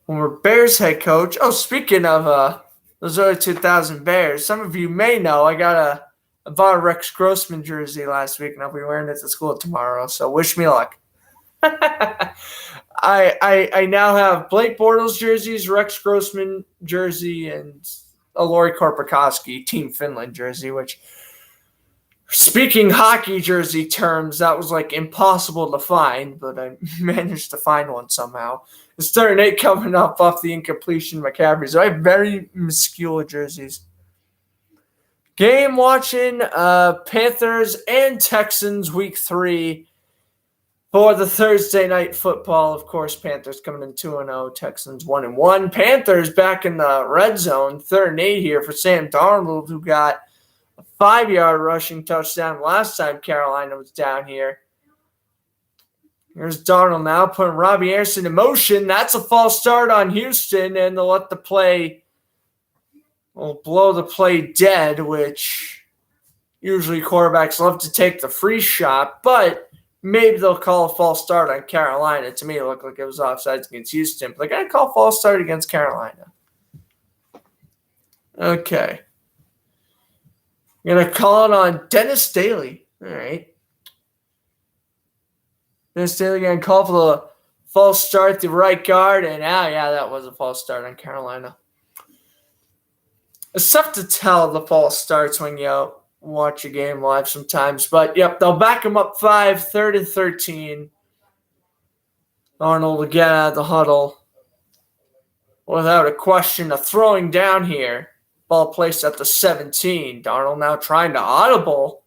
Former Bears head coach. Oh, speaking of those early 2000 Bears, some of you may know I bought a Rex Grossman jersey last week, and I'll be wearing it to school tomorrow, so wish me luck. I now have Blake Bortles jerseys, Rex Grossman jersey, and a Lori Korpikoski Team Finland jersey, which, speaking hockey jersey terms, that was like impossible to find, but I managed to find one somehow. It's 38 coming up off the incompletion McCaffrey. So I have very muscular jerseys. Game watching Panthers and Texans week 3 for the Thursday night football. Of course, Panthers coming in 2-0, Texans 1-1. Panthers back in the red zone, 3rd and 8 here for Sam Darnold, who got a 5-yard rushing touchdown last time Carolina was down here. Here's Darnold now putting Robbie Anderson in motion. That's a false start on Houston, and they'll let the play, will blow the play dead, which usually quarterbacks love to take the free shot, but maybe they'll call a false start on Carolina. To me, it looked like it was offsides against Houston, but they're going to call a false start against Carolina. Okay. I'm going to call it on Dennis Daly. All right. Dennis Daly going to call for the false start, the right guard, and that was a false start on Carolina. It's tough to tell the false starts when you watch a game live sometimes, but yep, they'll back him up 5, 3rd and 13. Arnold will get out of the huddle. Without a question, a throwing down here. Ball placed at the 17. Darnold now trying to audible.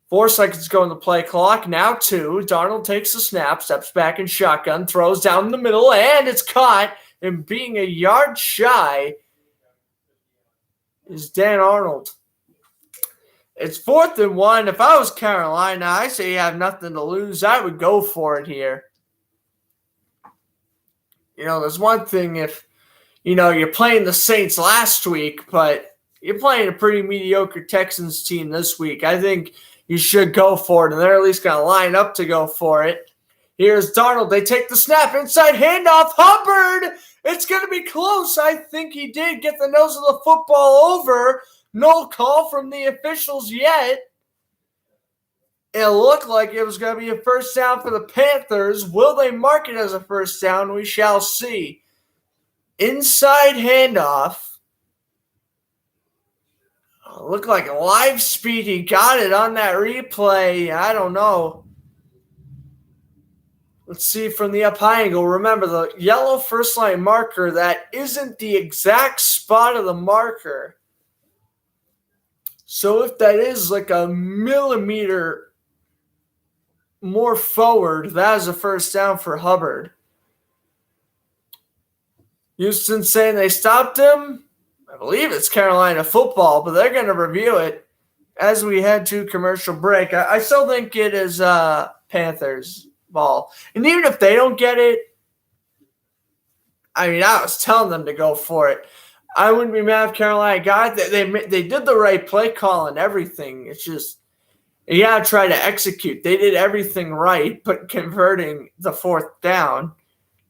4 seconds go in the play clock. Now 2. Darnold takes the snap, steps back in shotgun, throws down the middle, and it's caught. And being a yard shy is Dan Arnold. It's 4th and 1. If I was Carolina, I say you have nothing to lose. I would go for it here. There's one thing if, you're playing the Saints last week, but you're playing a pretty mediocre Texans team this week. I think you should go for it, and they're at least going to line up to go for it. Here's Darnold. They take the snap. Inside handoff. Hubbard. It's going to be close. I think he did get the nose of the football over. No call from the officials yet. It looked like it was going to be a first down for the Panthers. Will they mark it as a first down? We shall see. Inside handoff. Looked like live speed. He got it on that replay. I don't know. Let's see from the up high angle. Remember, the yellow first line marker, that isn't the exact spot of the marker. So if that is like a millimeter more forward, that is a first down for Hubbard. Houston saying they stopped him. I believe it's Carolina football, but they're going to review it as we head to commercial break. I still think it is Panthers ball. And even if they don't get it, I was telling them to go for it. I wouldn't be mad if Carolina got it. They did the right play call and everything. It's just, you got to try to execute. They did everything right, but converting the 4th down.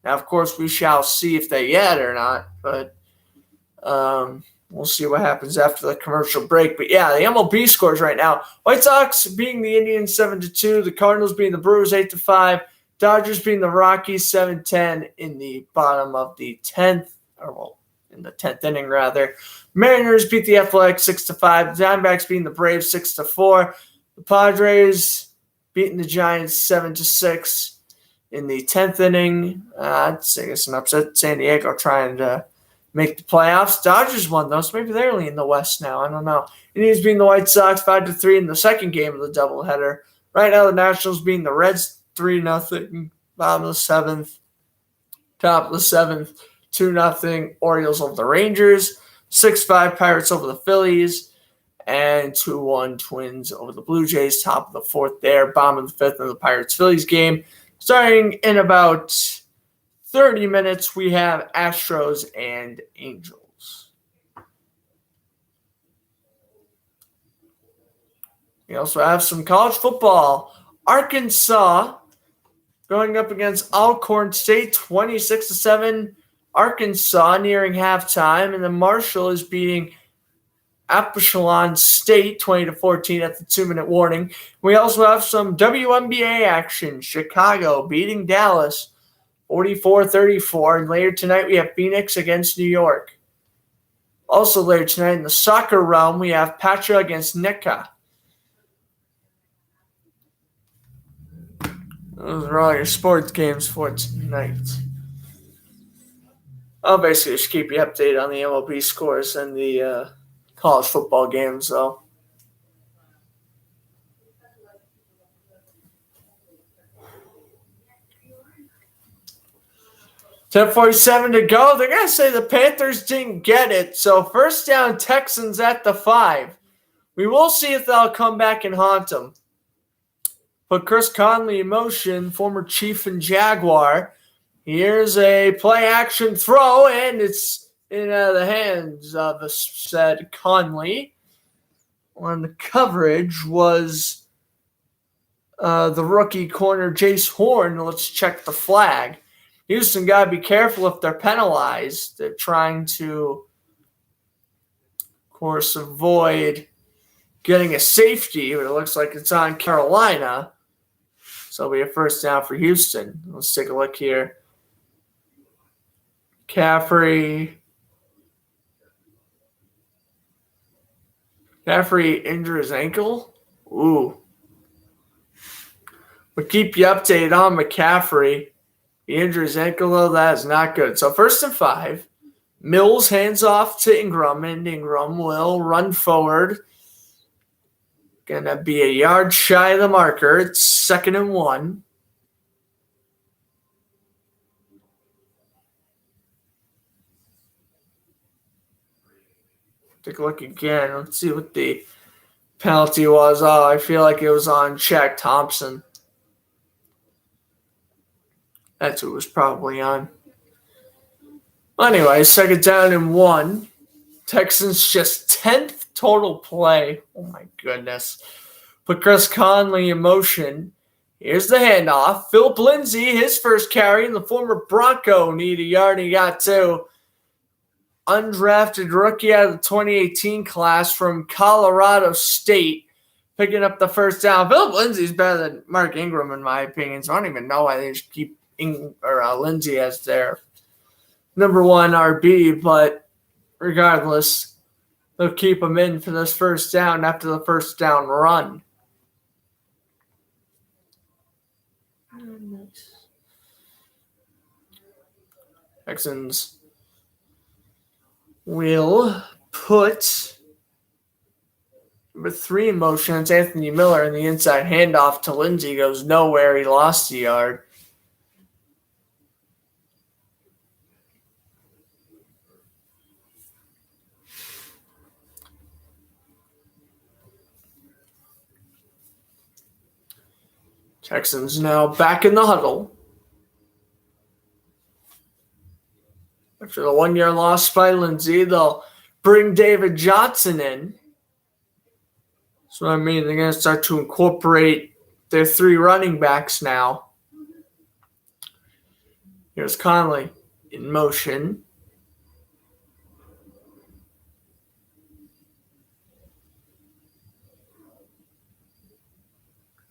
Now, of course, we shall see if they get it or not, but we'll see what happens after the commercial break. But yeah, the MLB scores right now. White Sox beating the Indians 7-2. The Cardinals beating the Brewers 8-5. Dodgers beating the Rockies 7-10 in the bottom of the 10th, in the 10th inning rather. Mariners beat the Athletics 6-5. The Diamondbacks beating the Braves 6-4. The Padres beating the Giants 7-6. in the 10th inning. I'd say it's an upset. San Diego trying to make the playoffs. Dodgers won those. Maybe they're leading the West now. I don't know. Indians beating the White Sox 5-3 in the second game of the doubleheader. Right now, the Nationals beating the Reds 3-0. Bottom of the seventh. Top of the seventh, 2-0. Orioles over the Rangers. 6-5 Pirates over the Phillies. And 2-1 Twins over the Blue Jays. Top of the fourth there. Bottom of the fifth in the Pirates-Phillies game. Starting in about 30 minutes, we have Astros and Angels. We also have some college football. Arkansas going up against Alcorn State, 26-7. Arkansas nearing halftime, and then Marshall is beating Appalachian State 20-14 at the 2-minute warning. We also have some WNBA action. Chicago beating Dallas 44-34. And later tonight we have Phoenix against New York. Also later tonight in the soccer realm we have Patra against Nika. Those are all your sports games for tonight. I'll basically just keep you updated on the MLB scores and the college football games, though. $10:47 to go. They're going to say the Panthers didn't get it. So first down, Texans at the 5. We will see if they'll come back and haunt them. Put Chris Conley in motion, former Chief and Jaguar. Here's a play-action throw, and it's in the hands of the said Conley. On the coverage was the rookie corner Jace Horn. Let's check the flag. Houston got to be careful if they're penalized. They're trying to, of course, avoid getting a safety, but it looks like it's on Carolina. So it'll be a first down for Houston. Let's take a look here. Caffrey injured his ankle. Ooh. We'll keep you updated on McCaffrey. He injured his ankle, though. That is not good. So 1st and 5. Mills hands off to Ingram, and Ingram will run forward. Gonna be a yard shy of the marker. It's 2nd and 1. Take a look again. Let's see what the penalty was. Oh, I feel like it was on Shaq Thompson. That's who it was probably on. Anyway, 2nd down and 1. Texans just 10th total play. Oh, my goodness. Put Chris Conley in motion. Here's the handoff. Philip Lindsay, his first carry, and the former Bronco need a yard, and he got 2. Undrafted rookie out of the 2018 class from Colorado State, picking up the first down. Philip Lindsay's better than Mark Ingram, in my opinion, so I don't even know why they just keep Lindsay as their number 1 RB, but regardless, they'll keep him in for this first down after the first down run. Nice. Texans will put number 3 in motion. It's Anthony Miller, and the inside handoff to Lindsay goes nowhere. He lost a yard. Texans now back in the huddle. After the 1-yard loss by Lindsay, they'll bring David Johnson in. So, I mean, they're going to start to incorporate their 3 running backs now. Here's Conley in motion.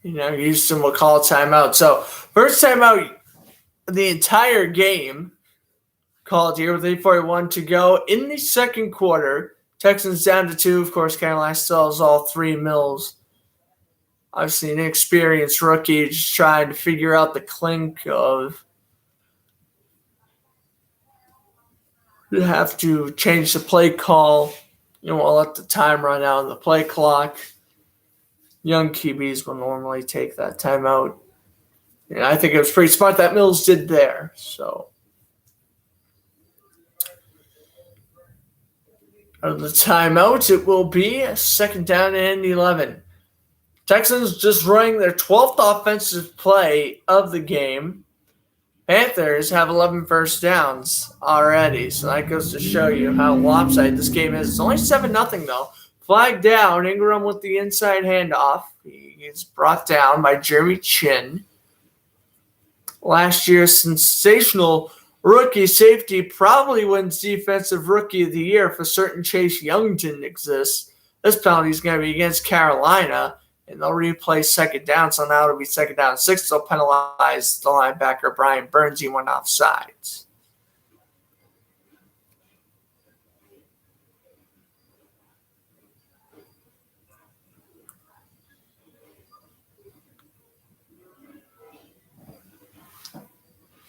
Houston will call timeout. So, first timeout the entire game called here with 8:41 to go in the second quarter. Texans down to 2. Of course, Carolina still has all 3 Mills obviously an inexperienced rookie just trying to figure out the clink of you have to change the play call. You won't let the time run out on the play clock. Young QBs will normally take that timeout. And I think it was pretty smart that Mills did there. So out of the timeout, it will be a 2nd down and 11. Texans just running their 12th offensive play of the game. Panthers have 11 first downs already, so that goes to show you how lopsided this game is. It's only 7-0 though. Flag down, Ingram with the inside handoff. He is brought down by Jeremy Chin. Last year's sensational rookie safety probably wins Defensive Rookie of the Year if a certain Chase Young didn't exist. This penalty is going to be against Carolina. And they'll replay 2nd down, so now it'll be 2nd down and 6. They'll penalize the linebacker, Brian Burns. He went offsides.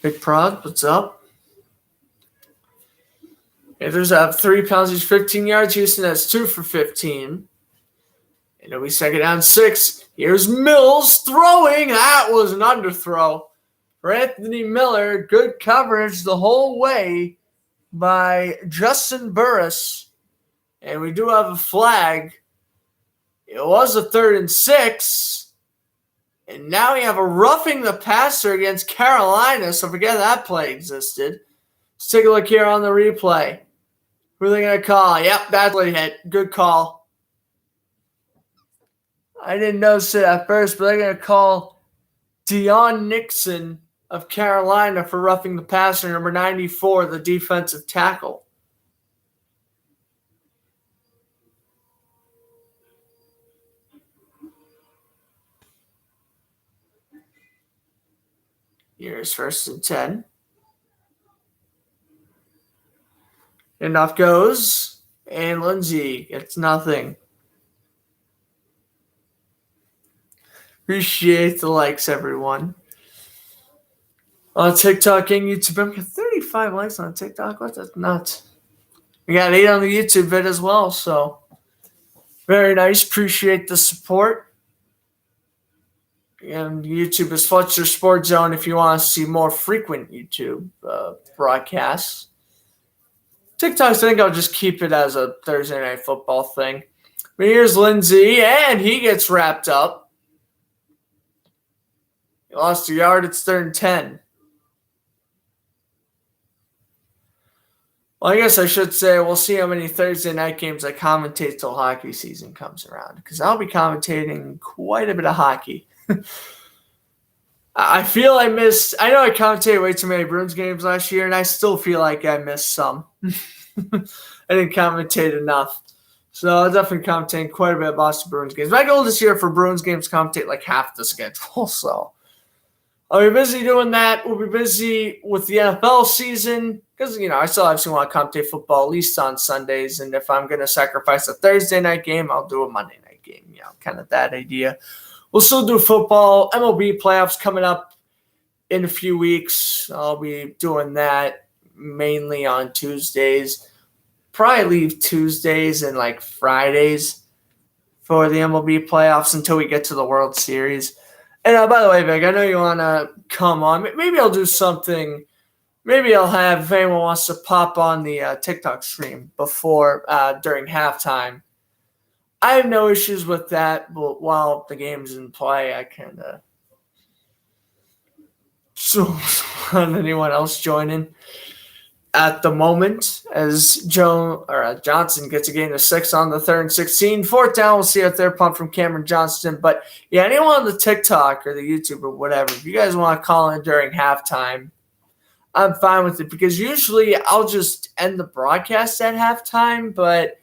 Big Prod, what's up? Panthers have 3 penalties, 15 yards. Houston has 2 for 15. And it'll be 2nd down 6. Here's Mills throwing. That was an underthrow for Anthony Miller. Good coverage the whole way by Justin Burris. And we do have a flag. It was a 3rd and 6. And now we have a roughing the passer against Carolina. So forget that play existed. Let's take a look here on the replay. Who are they going to call? Yep, that's what hit. Good call. I didn't notice it at first, but they're going to call Deion Nixon of Carolina for roughing the passer, number 94, the defensive tackle. Here's 1st and 10. Handoff goes, and Lindsey gets nothing. Appreciate the likes, everyone. On TikTok and YouTube, we got 35 likes on TikTok. What? That's nuts. We got 8 on the YouTube vid as well, so very nice. Appreciate the support. And YouTube is Fletcher Sports Zone if you want to see more frequent YouTube broadcasts. TikTok, I think I'll just keep it as a Thursday Night Football thing. But here's Lindsey, and he gets wrapped up. He lost a yard. It's 3rd and 10. Well, I guess I should say we'll see how many Thursday night games I commentate till hockey season comes around, because I'll be commentating quite a bit of hockey. I feel I missed – I know I commentated way too many Bruins games last year, and I still feel like I missed some. I didn't commentate enough. So I'll definitely commentate quite a bit of Boston Bruins games. My goal this year for Bruins games commentate like half the schedule, so – I'll be busy doing that. We'll be busy with the NFL season because, I still obviously want to commentate football at least on Sundays. And if I'm going to sacrifice a Thursday night game, I'll do a Monday night game, kind of that idea. We'll still do football. MLB playoffs coming up in a few weeks. I'll be doing that mainly on Tuesdays. Probably leave Tuesdays and like Fridays for the MLB playoffs until we get to the World Series. And by the way, Vic, I know you want to come on. Maybe I'll do something. Maybe I'll have, if anyone wants to pop on the TikTok stream during halftime. I have no issues with that, but while the game's in play, I kind of want anyone else joining at the moment as Johnson gets a gain of 6 on the 3rd and 16. 4th down, we'll see a third punt from Cameron Johnston. But, anyone on the TikTok or the YouTube or whatever, if you guys want to call in during halftime, I'm fine with it because usually I'll just end the broadcast at halftime. But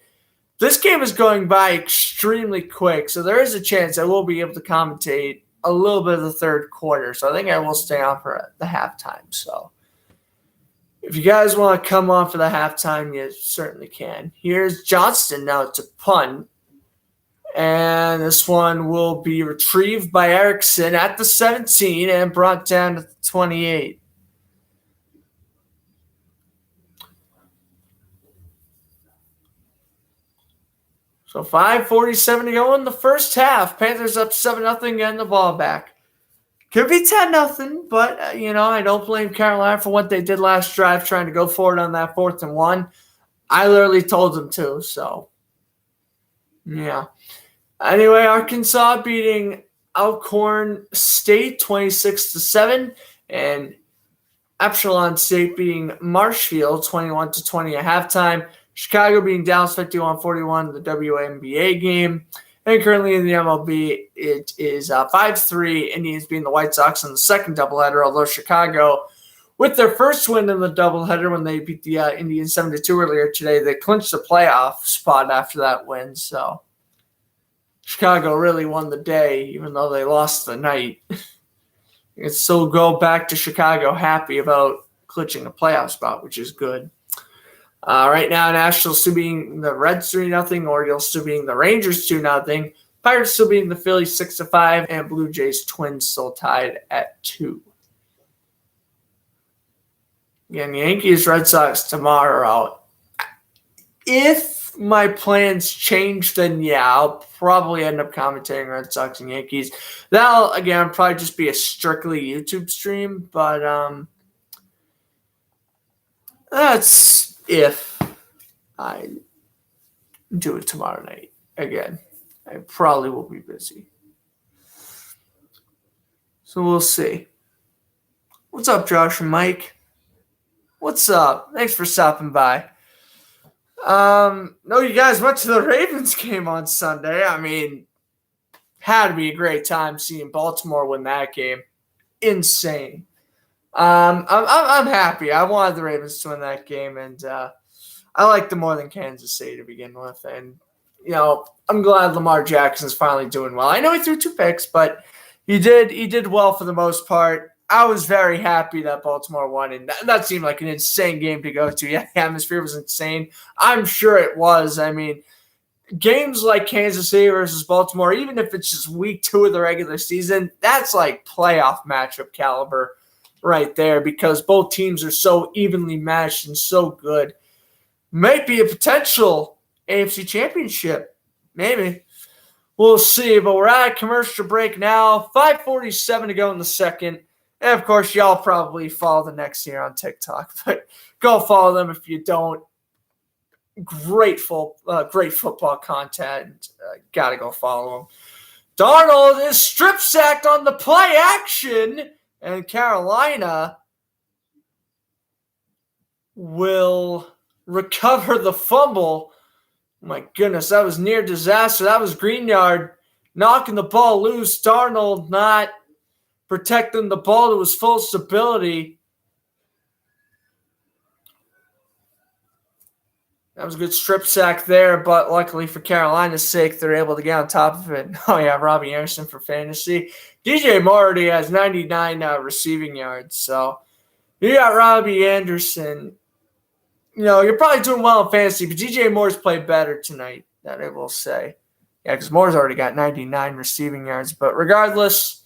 this game is going by extremely quick, so there is a chance I will be able to commentate a little bit of the 3rd quarter. So I think I will stay on for the halftime, so. If you guys want to come on for the halftime, you certainly can. Here's Johnston now to punt. And this one will be retrieved by Erickson at the 17 and brought down to the 28. So 5:47 to go in the first half. Panthers up 7-0, getting the ball back. Could be 10-0, but, I don't blame Carolina for what they did last drive, trying to go forward on that 4th and 1. I literally told them to, so, yeah. Anyway, Arkansas beating Alcorn State 26-7, and Epsilon State beating Marshfield 21-20 at halftime. Chicago beating Dallas 51-41 in the WNBA game. And currently in the MLB, it is 5-3, Indians beating the White Sox in the second doubleheader, although Chicago, with their first win in the doubleheader when they beat the Indians 7-2 earlier today, they clinched the playoff spot after that win. So Chicago really won the day, even though they lost the night. You can still go back to Chicago happy about clinching a playoff spot, which is good. Right now, Nationals still beating the Reds 3-0, Orioles still beating the Rangers 2-0, Pirates still beating the Phillies 6-5, and Blue Jays Twins still tied at 2. Again, Yankees Red Sox tomorrow. If my plans change, then yeah, I'll probably end up commentating Red Sox and Yankees. That'll, again, probably just be a strictly YouTube stream, but that's if I do it tomorrow night. Again, I probably will be busy. So we'll see. What's up, Josh and Mike? What's up? Thanks for stopping by. No, you guys went to the Ravens game on Sunday. I mean, had to be a great time seeing Baltimore win that game. Insane. I'm happy. I wanted the Ravens to win that game, and I like them more than Kansas City to begin with. And, I'm glad Lamar Jackson's finally doing well. I know he threw 2 picks, but he did well for the most part. I was very happy that Baltimore won, and that seemed like an insane game to go to. Yeah, the atmosphere was insane. I'm sure it was. I mean, games like Kansas City versus Baltimore, even if it's just week 2 of the regular season, that's like playoff matchup caliber right there, because both teams are so evenly matched and so good. Might be a potential AFC championship. Maybe. We'll see, but we're at a commercial break now. 5:47 to go in the second. And, of course, y'all probably follow the next year on TikTok, but go follow them if you don't. Great football content. Got to go follow them. Darnold is strip sacked on the play action, and Carolina will recover the fumble. Oh my goodness, that was near disaster. That was Greenyard knocking the ball loose. Darnold not protecting the ball to his full stability. That was a good strip sack there, but luckily for Carolina's sake, they're able to get on top of it. Oh, yeah, Robbie Anderson for fantasy. DJ Moore already has 99 receiving yards, so you got Robbie Anderson. You're probably doing well in fantasy, but DJ Moore's played better tonight, that I will say. Yeah, because Moore's already got 99 receiving yards, but regardless,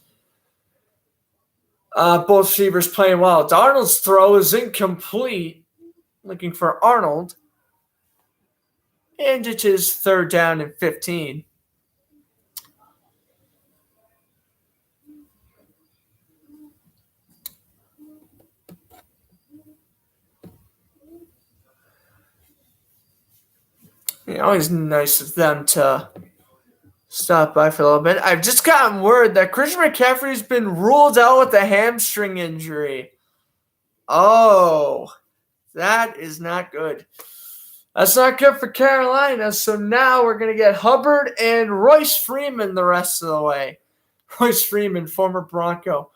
both receivers playing well. Darnold's throw is incomplete. Looking for Arnold. And it's his 3rd down and 15. Always nice of them to stop by for a little bit. I've just gotten word that Christian McCaffrey's been ruled out with a hamstring injury. Oh, that is not good. That's not good for Carolina. So now we're going to get Hubbard and Royce Freeman the rest of the way. Royce Freeman, former Bronco.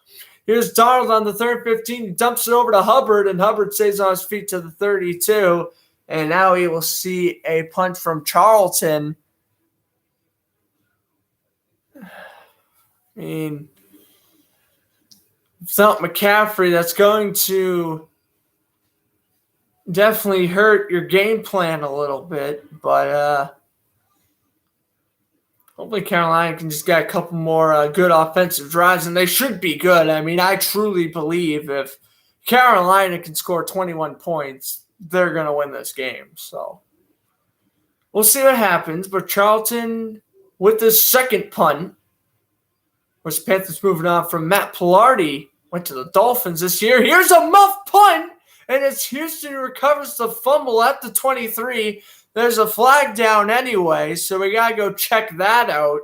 Here's Darnold on the 3rd 15. He dumps it over to Hubbard, and Hubbard stays on his feet to the 32. And now we will see a punt from Charlton. I mean, without McCaffrey, that's going to definitely hurt your game plan a little bit. But Hopefully Carolina can just get a couple more good offensive drives, and they should be good. I mean, I truly believe if Carolina can score 21 points, they're going to win this game. So we'll see what happens. But Charlton with his second punt, which Panthers moving on from Matt Pilardi, went to the Dolphins this year. Here's a muff punt, and it's Houston who recovers the fumble at the 23. There's a flag down anyway, so we got to go check that out.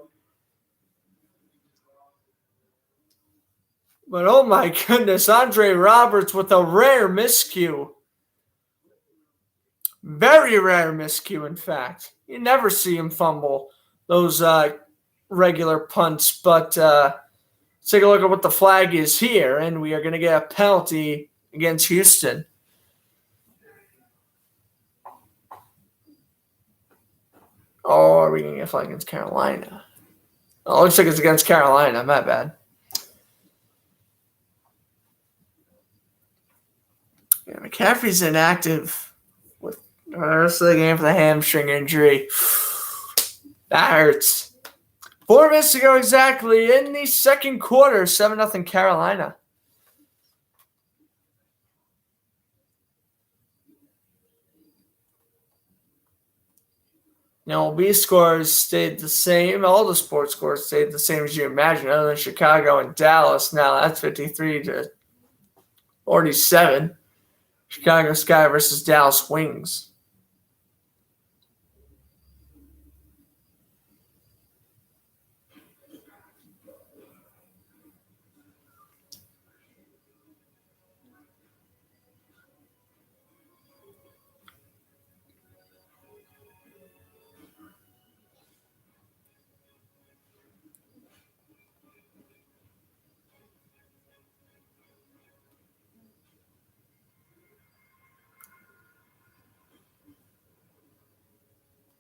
But oh my goodness, Andre Roberts with a rare miscue. Very rare miscue, in fact. You never see him fumble those regular punts. But let's take a look at what the flag is here, and we are going to get a penalty against Houston. Oh, are we going to get a flag against Carolina? Oh, it looks like it's against Carolina. My bad. Yeah, McCaffrey's inactive with the rest of the game for the hamstring injury. That hurts. 4 minutes to go exactly in the second quarter. 7-0 Carolina. B scores stayed the same. All the sports scores stayed the same as you imagine, other than Chicago and Dallas. Now that's 53-47. Chicago Sky versus Dallas Wings.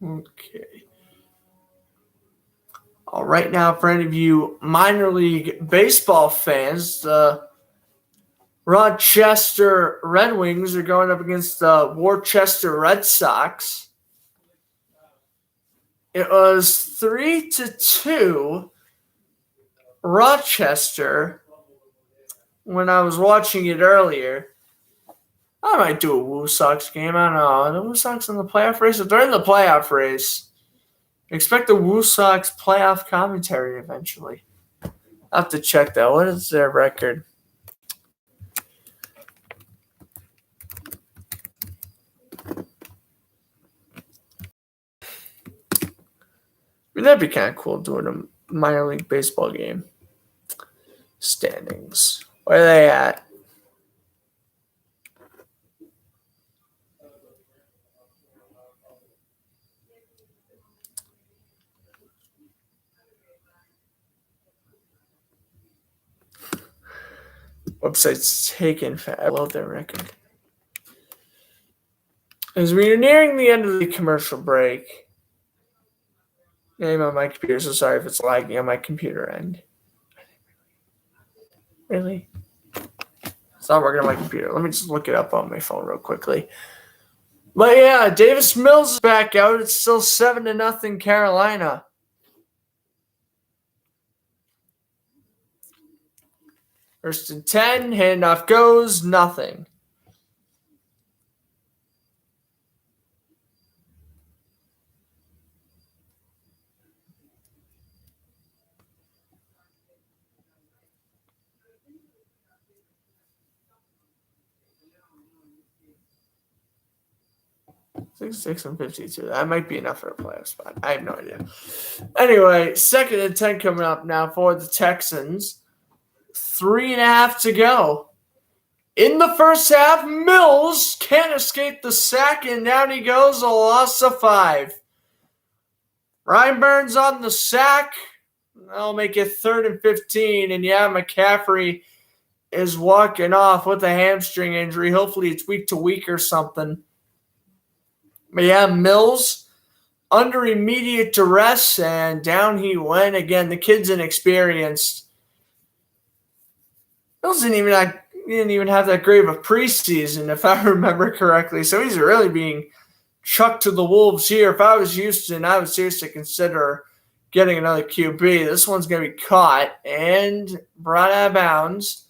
Okay. All right, now for any of you minor league baseball fans, the Rochester Red Wings are going up against the Worcester Red Sox. It was 3-2 Rochester when I was watching it earlier. I might do a Woo Sox game. I don't know. The Woo Sox in the playoff race? If they're in the playoff race, expect the Woo Sox playoff commentary eventually. I'll have to check that. What is their record? I mean, that'd be kind of cool doing a minor league baseball game. Standings. Where are they at? Website's taken fast. I love their record. As we are nearing the end of the commercial break, name on my computer, so sorry if it's lagging on my computer end. Really? It's not working on my computer. Let me just look it up on my phone real quickly. But yeah, Davis Mills is back out. It's still 7-0 Carolina. First and 10, handoff goes, nothing. Six and 52. That might be enough for a playoff spot. I have no idea. Anyway, 2nd and 10 coming up now for the Texans. 3.5 to go. In the first half, Mills can't escape the sack, and down he goes, a loss of 5. Ryan Burns on the sack. That'll make it 3rd and 15, and yeah, McCaffrey is walking off with a hamstring injury. Hopefully it's week to week or something. But yeah, Mills under immediate duress, and down he went. Again, the kid's inexperienced. Mills didn't even have that great of a preseason, if I remember correctly. So he's really being chucked to the wolves here. If I was Houston, I would seriously consider getting another QB. This one's going to be caught and brought out of bounds.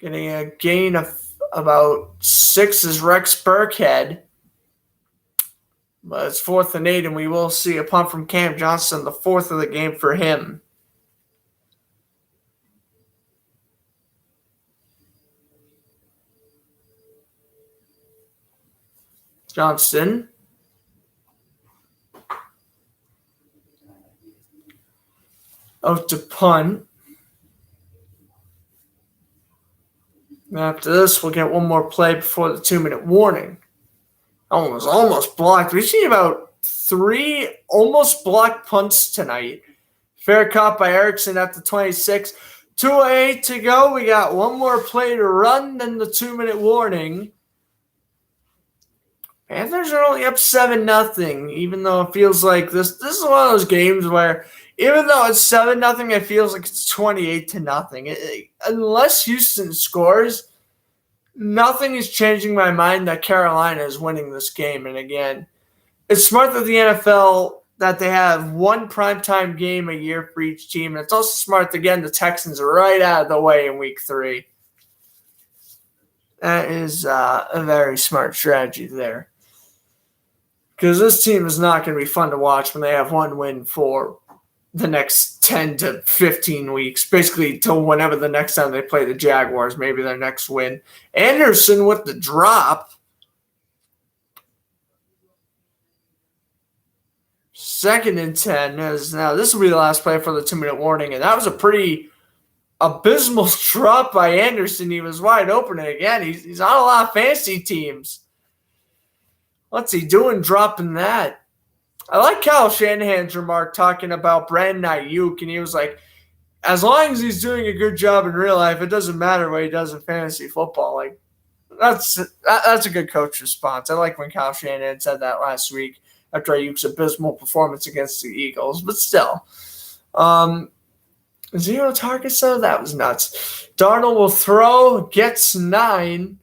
Getting a gain of about 6 is Rex Burkhead. But it's 4th and 8, and we will see a punt from Cam Johnson, the 4th of the game for him. Johnston. Out to punt. After this, we'll get one more play before the 2-minute warning. That one was almost blocked. We've seen about 3 almost blocked punts tonight. Fair caught by Erickson at the 26. 2:08 to go. We got one more play to run, then the 2-minute warning. Panthers are only up 7-0, even though it feels like this is one of those games where even though it's 7-0, it feels like it's 28-0. Unless Houston scores, nothing is changing my mind that Carolina is winning this game. And again, it's smart that the NFL that they have one primetime game a year for each team. And it's also smart that, again, the Texans are right out of the way in week 3. That is a very smart strategy there. Because this team is not going to be fun to watch when they have one win for the next 10 to 15 weeks, basically till whenever the next time they play the Jaguars, maybe their next win. Anderson with the drop. 2nd and 10. Now this will be the last play for the 2-minute warning, and that was a pretty abysmal drop by Anderson. He was wide open, and again, he's on a lot of fantasy teams. What's he doing dropping that? I like Kyle Shanahan's remark talking about Brandon Ayuk, and he was like, as long as he's doing a good job in real life, it doesn't matter what he does in fantasy football. Like, that's a good coach response. I like when Kyle Shanahan said that last week after Ayuk's abysmal performance against the Eagles, but still. 0 targets, though? That was nuts. Darnold will throw, gets 9.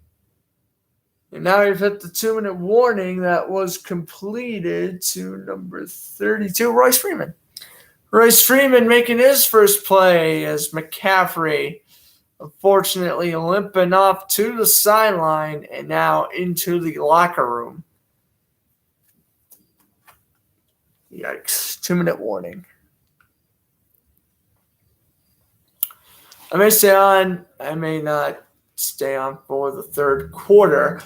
And now we've hit the 2-minute warning that was completed to number 32, Royce Freeman. Royce Freeman making his first play as McCaffrey, unfortunately, limping off to the sideline and now into the locker room. Yikes. 2-minute warning. I may stay on. I may not stay on for the 3rd quarter.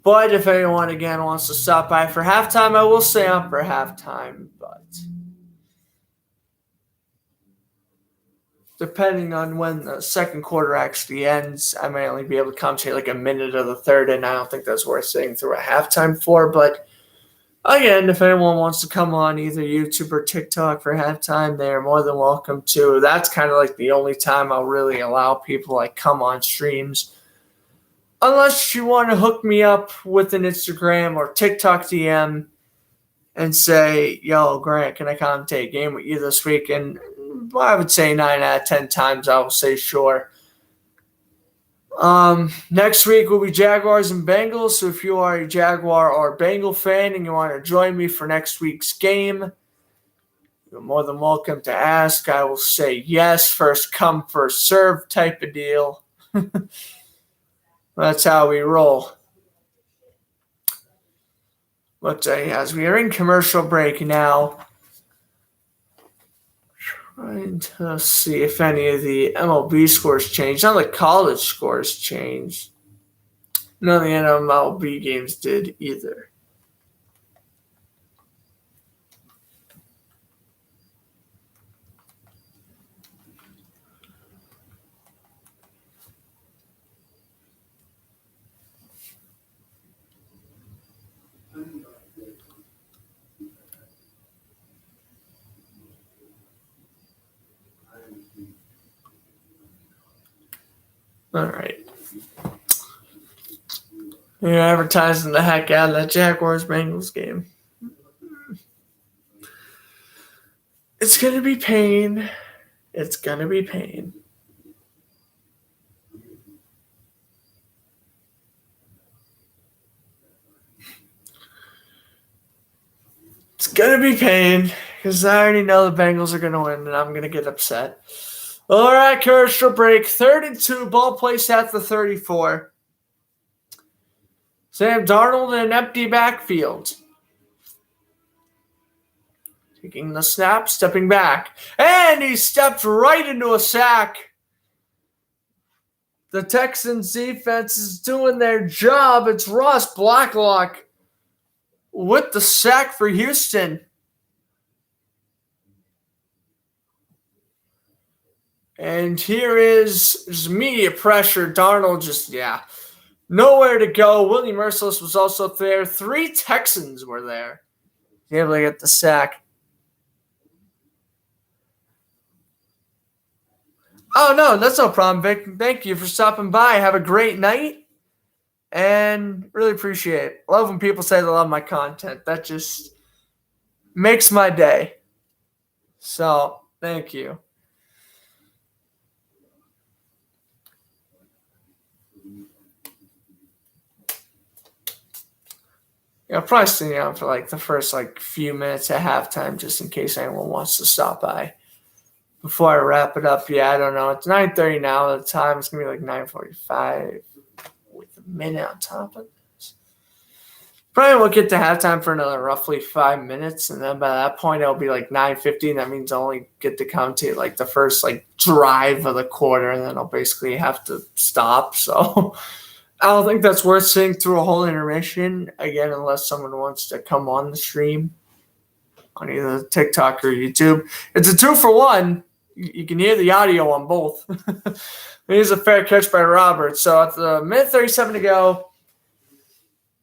But if anyone, again, wants to stop by for halftime, I will stay on for halftime. But depending on when the 2nd quarter actually ends, I may only be able to commentate like a minute of the 3rd, and I don't think that's worth staying through a halftime for. But again, if anyone wants to come on either YouTube or TikTok for halftime, they're more than welcome to. That's kind of like the only time I'll really allow people like come on streams. Unless you want to hook me up with an Instagram or TikTok DM and say, yo, Grant, can I commentate a game with you this week? And I would say 9 out of 10 times I will say sure. Next week will be Jaguars and Bengals. So if you are a Jaguar or Bengal fan and you want to join me for next week's game, you're more than welcome to ask. I will say yes, first come, first serve type of deal. That's how we roll. But as we are in commercial break now, trying to see if any of the MLB scores changed. None of the college scores changed. None of the MLB games did either. All right. You're advertising the heck out of that Jaguars-Bengals game. It's going to be pain. It's going to be pain. It's going to be pain because I already know the Bengals are going to win and I'm going to get upset. All right, commercial break. 3rd and 2, ball placed at the 34. Sam Darnold in an empty backfield. Taking the snap, stepping back. And he stepped right into a sack. The Texans defense is doing their job. It's Ross Blacklock with the sack for Houston. And here is just immediate pressure. Darnold just, nowhere to go. Willie Merciless was also there. 3 Texans were there. Able to get the sack. Oh, no, that's no problem, Vic. Thank you for stopping by. Have a great night. And really appreciate it. Love when people say they love my content. That just makes my day. So, thank you. I'll probably stay on for the first few minutes at halftime just in case anyone wants to stop by. Before I wrap it up, I don't know. It's 9:30 now. The time is going to be 9:45 with a minute on top of this. Probably won't get to halftime for another roughly 5 minutes, and then by that point it'll be 9:15. That means I'll only get to commentate the first drive of the quarter, and then I'll basically have to stop. So I don't think that's worth sitting through a whole intermission again, unless someone wants to come on the stream on either TikTok or YouTube. It's a 2-for-1. You can hear the audio on both. Here's a fair catch by Robert. So at the minute 37 to go,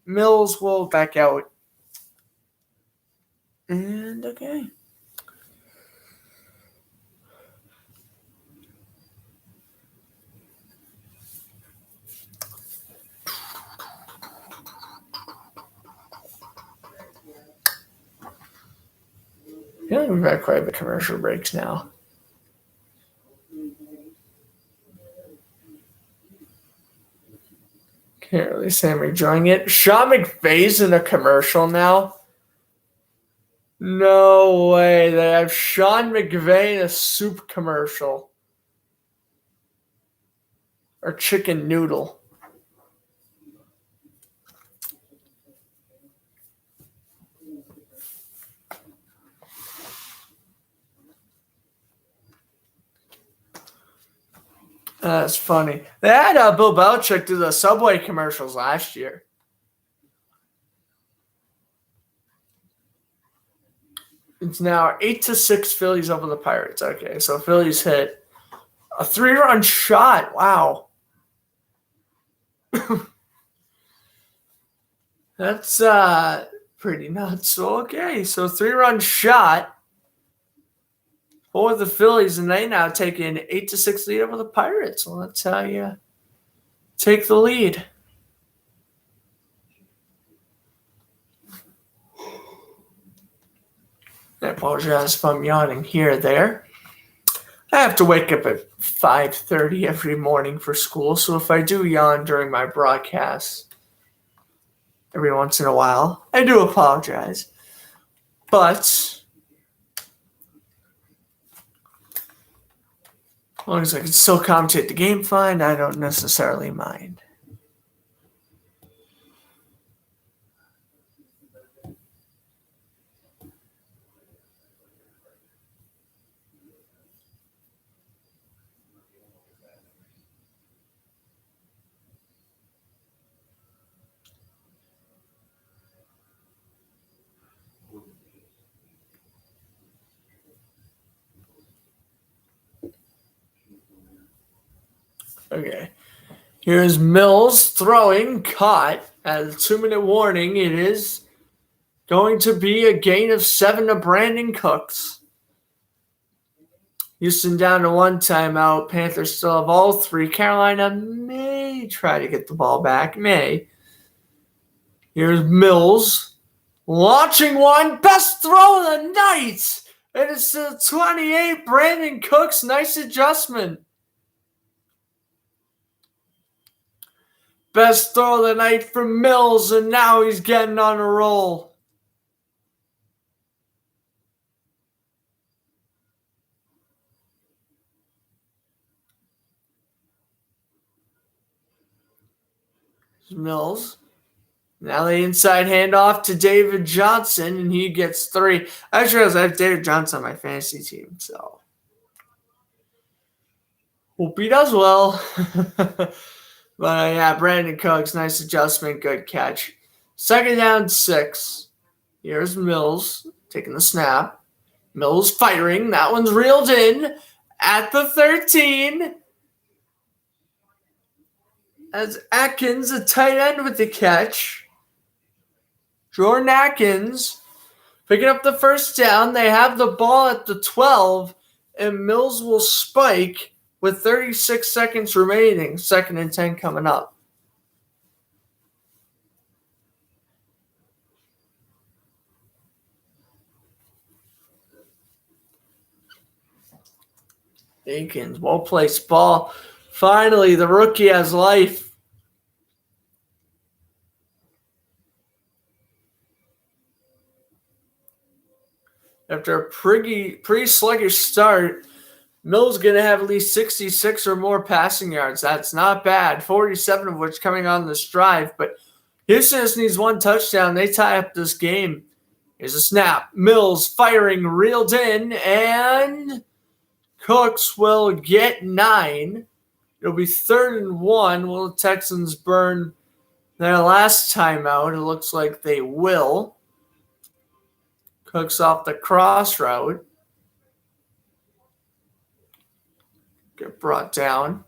Mills will back out. And okay. We've had quite a bit of commercial breaks now. Can't really say I'm enjoying it. Sean McVay's in a commercial now. No way. They have Sean McVay in a soup commercial. Or chicken noodle. That's funny. They had Bill Belichick do the Subway commercials last year. It's now 8-6 Phillies over the Pirates. Okay, so Phillies hit a 3-run shot. Wow. That's pretty nuts. So, okay, so 3-run shot for the Phillies, and they now take an 8-6 lead over the Pirates. Well, that's how you take the lead. I apologize if I'm yawning here or there. I have to wake up at 5:30 every morning for school, so if I do yawn during my broadcast every once in a while, I do apologize. But as long as I can still commentate the game fine, I don't necessarily mind. Okay. Here's Mills throwing, caught. At a 2-minute warning, it is going to be a gain of 7 to Brandon Cooks. Houston down to 1 timeout. Panthers still have all 3. Carolina may try to get the ball back. May. Here's Mills launching one. Best throw of the night. And it's to 28. Brandon Cooks. Nice adjustment. Best throw of the night for Mills, and now he's getting on a roll. Mills. Now the inside handoff to David Johnson, and he gets 3. I just realized I have David Johnson on my fantasy team, so hope he does well. But yeah, Brandon Cooks, nice adjustment, good catch. 2nd down, 6. Here's Mills taking the snap. Mills firing. That one's reeled in at the 13. As Atkins, a tight end with the catch. Jordan Atkins picking up the 1st down. They have the ball at the 12, and Mills will spike with 36 seconds remaining. 2nd and 10 coming up. Akins, well-placed ball. Finally, the rookie has life. After a pretty sluggish start, Mills going to have at least 66 or more passing yards. That's not bad. 47 of which coming on this drive. But Houston just needs 1 touchdown. They tie up this game. Here's a snap. Mills firing, reeled in, and Cooks will get 9. It'll be 3rd and 1. Will the Texans burn their last timeout? It looks like they will. Cooks off the cross route. Get brought down.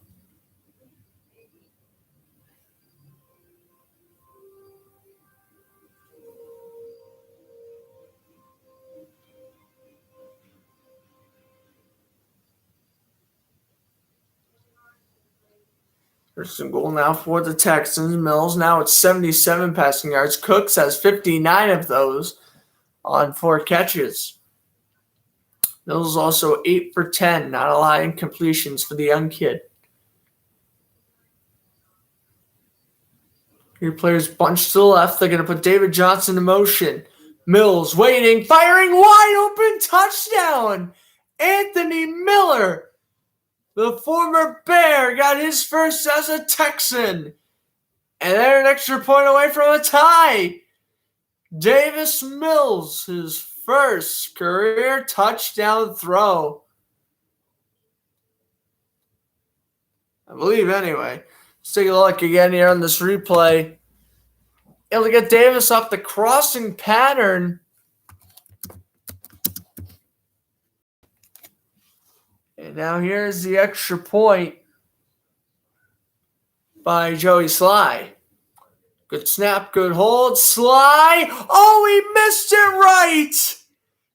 First and goal now for the Texans. Mills now at 77 passing yards. Cooks has 59 of those on 4 catches. Mills is also 8 for 10. Not a lot of incompletions for the young kid. Your players bunch to the left. They're going to put David Johnson in motion. Mills waiting, firing, wide open, touchdown. Anthony Miller, the former Bear, got his first as a Texan. And they're an extra point away from a tie. Davis Mills, his first career touchdown throw. I believe anyway. Let's take a look again here on this replay. Able to get Davis off the crossing pattern. And now here's the extra point by Joey Sly. Good snap, good hold. Sly. Oh, he missed it right.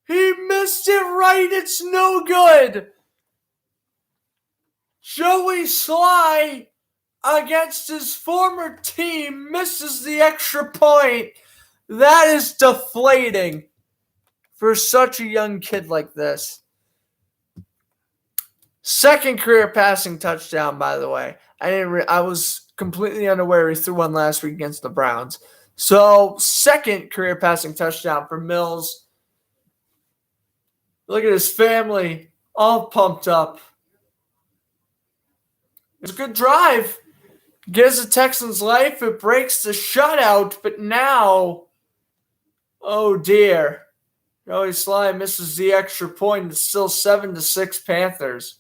He missed it right. It's no good. Joey Sly, against his former team, misses the extra point. That is deflating for such a young kid like this. 2nd career passing touchdown, by the way. I was completely unaware he threw one last week against the Browns. So, 2nd career passing touchdown for Mills. Look at his family, all pumped up. It's a good drive. Gives the Texans life. It breaks the shutout, but now, oh dear. Joey Sly misses the extra point. It's still 7-6 Panthers.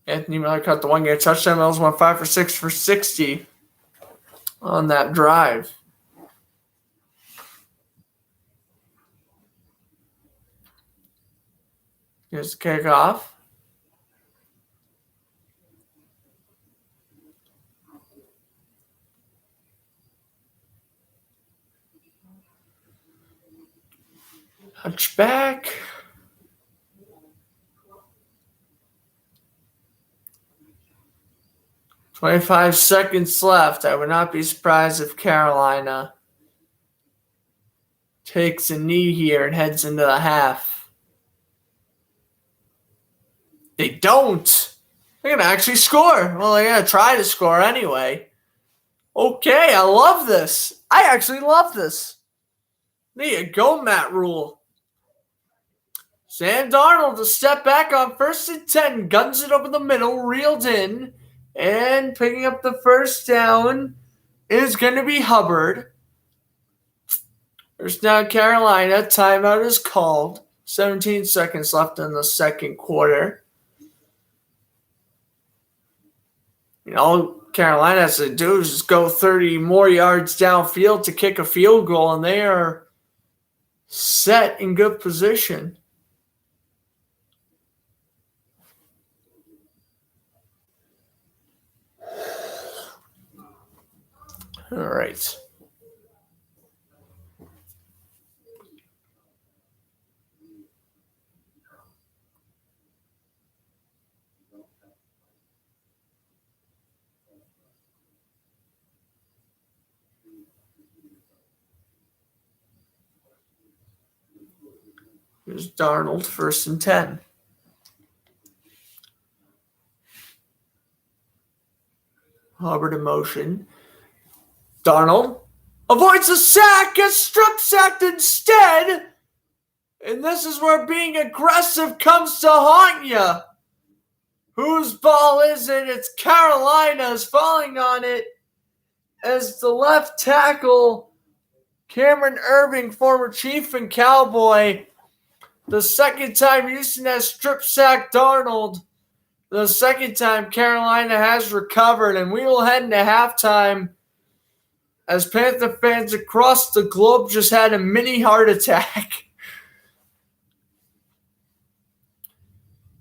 Anthony Miller caught the 1-game touchdown. Mills went 5 for 6 for 60 on that drive. Here's the kickoff. Touchback. "25 seconds left. I would not be surprised if Carolina takes a knee here and heads into the half." They don't. They're going to actually score. Well, they're going to try to score anyway. Okay, I love this. I actually love this. There you go, Matt Rule. Sam Darnold to step back on 1st and 10, guns it over the middle, reeled in, and picking up the first down is going to be Hubbard. First down, Carolina. Timeout is called. 17 seconds left in the second quarter. All Carolina has to do is just go 30 more yards downfield to kick a field goal, and they are set in good position. All right. Here's Darnold, 1st and 10. Hubbard in motion. Darnold avoids a sack, gets strip sacked instead. And this is where being aggressive comes to haunt you. Whose ball is it? It's Carolina's, falling on it as the left tackle, Cameron Irving, former Chief and Cowboy. The second time Houston has strip sacked Darnold. The second time Carolina has recovered. And we will head into halftime as Panther fans across the globe just had a mini heart attack.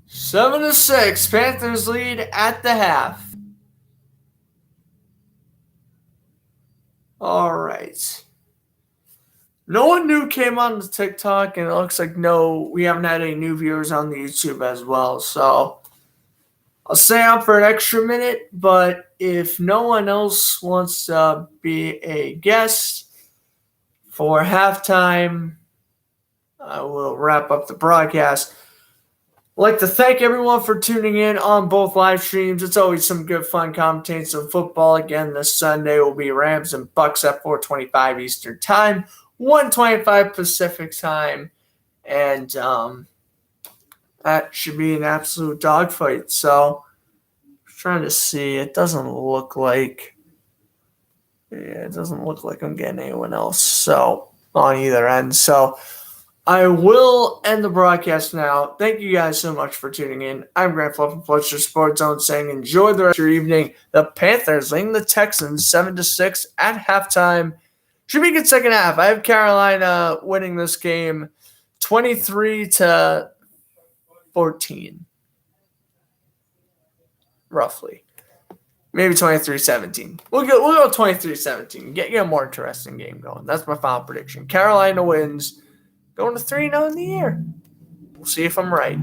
7-6, Panthers lead at the half. All right. No one new came on the TikTok, and it looks like we haven't had any new viewers on the YouTube as well. So I'll stay on for an extra minute, but if no one else wants to be a guest for halftime, I will wrap up the broadcast. I'd like to thank everyone for tuning in on both live streams. It's always some good fun commentating some football. Again, this Sunday will be Rams and Bucks at 4:25 Eastern Time, 1:25 Pacific Time, and that should be an absolute dogfight. So I'm trying to see. It doesn't look like I'm getting anyone else on either end. So I will end the broadcast now. Thank you guys so much for tuning in. I'm Grant Fluff from Fletcher Sports Zone saying enjoy the rest of your evening. The Panthers leading the Texans 7-6 at halftime. Should be a good second half. I have Carolina winning this game 23-14. Roughly. Maybe 23-17. We'll go 23-17. Get a more interesting game going. That's my final prediction. Carolina wins. Going to 3-0 in the year. We'll see if I'm right.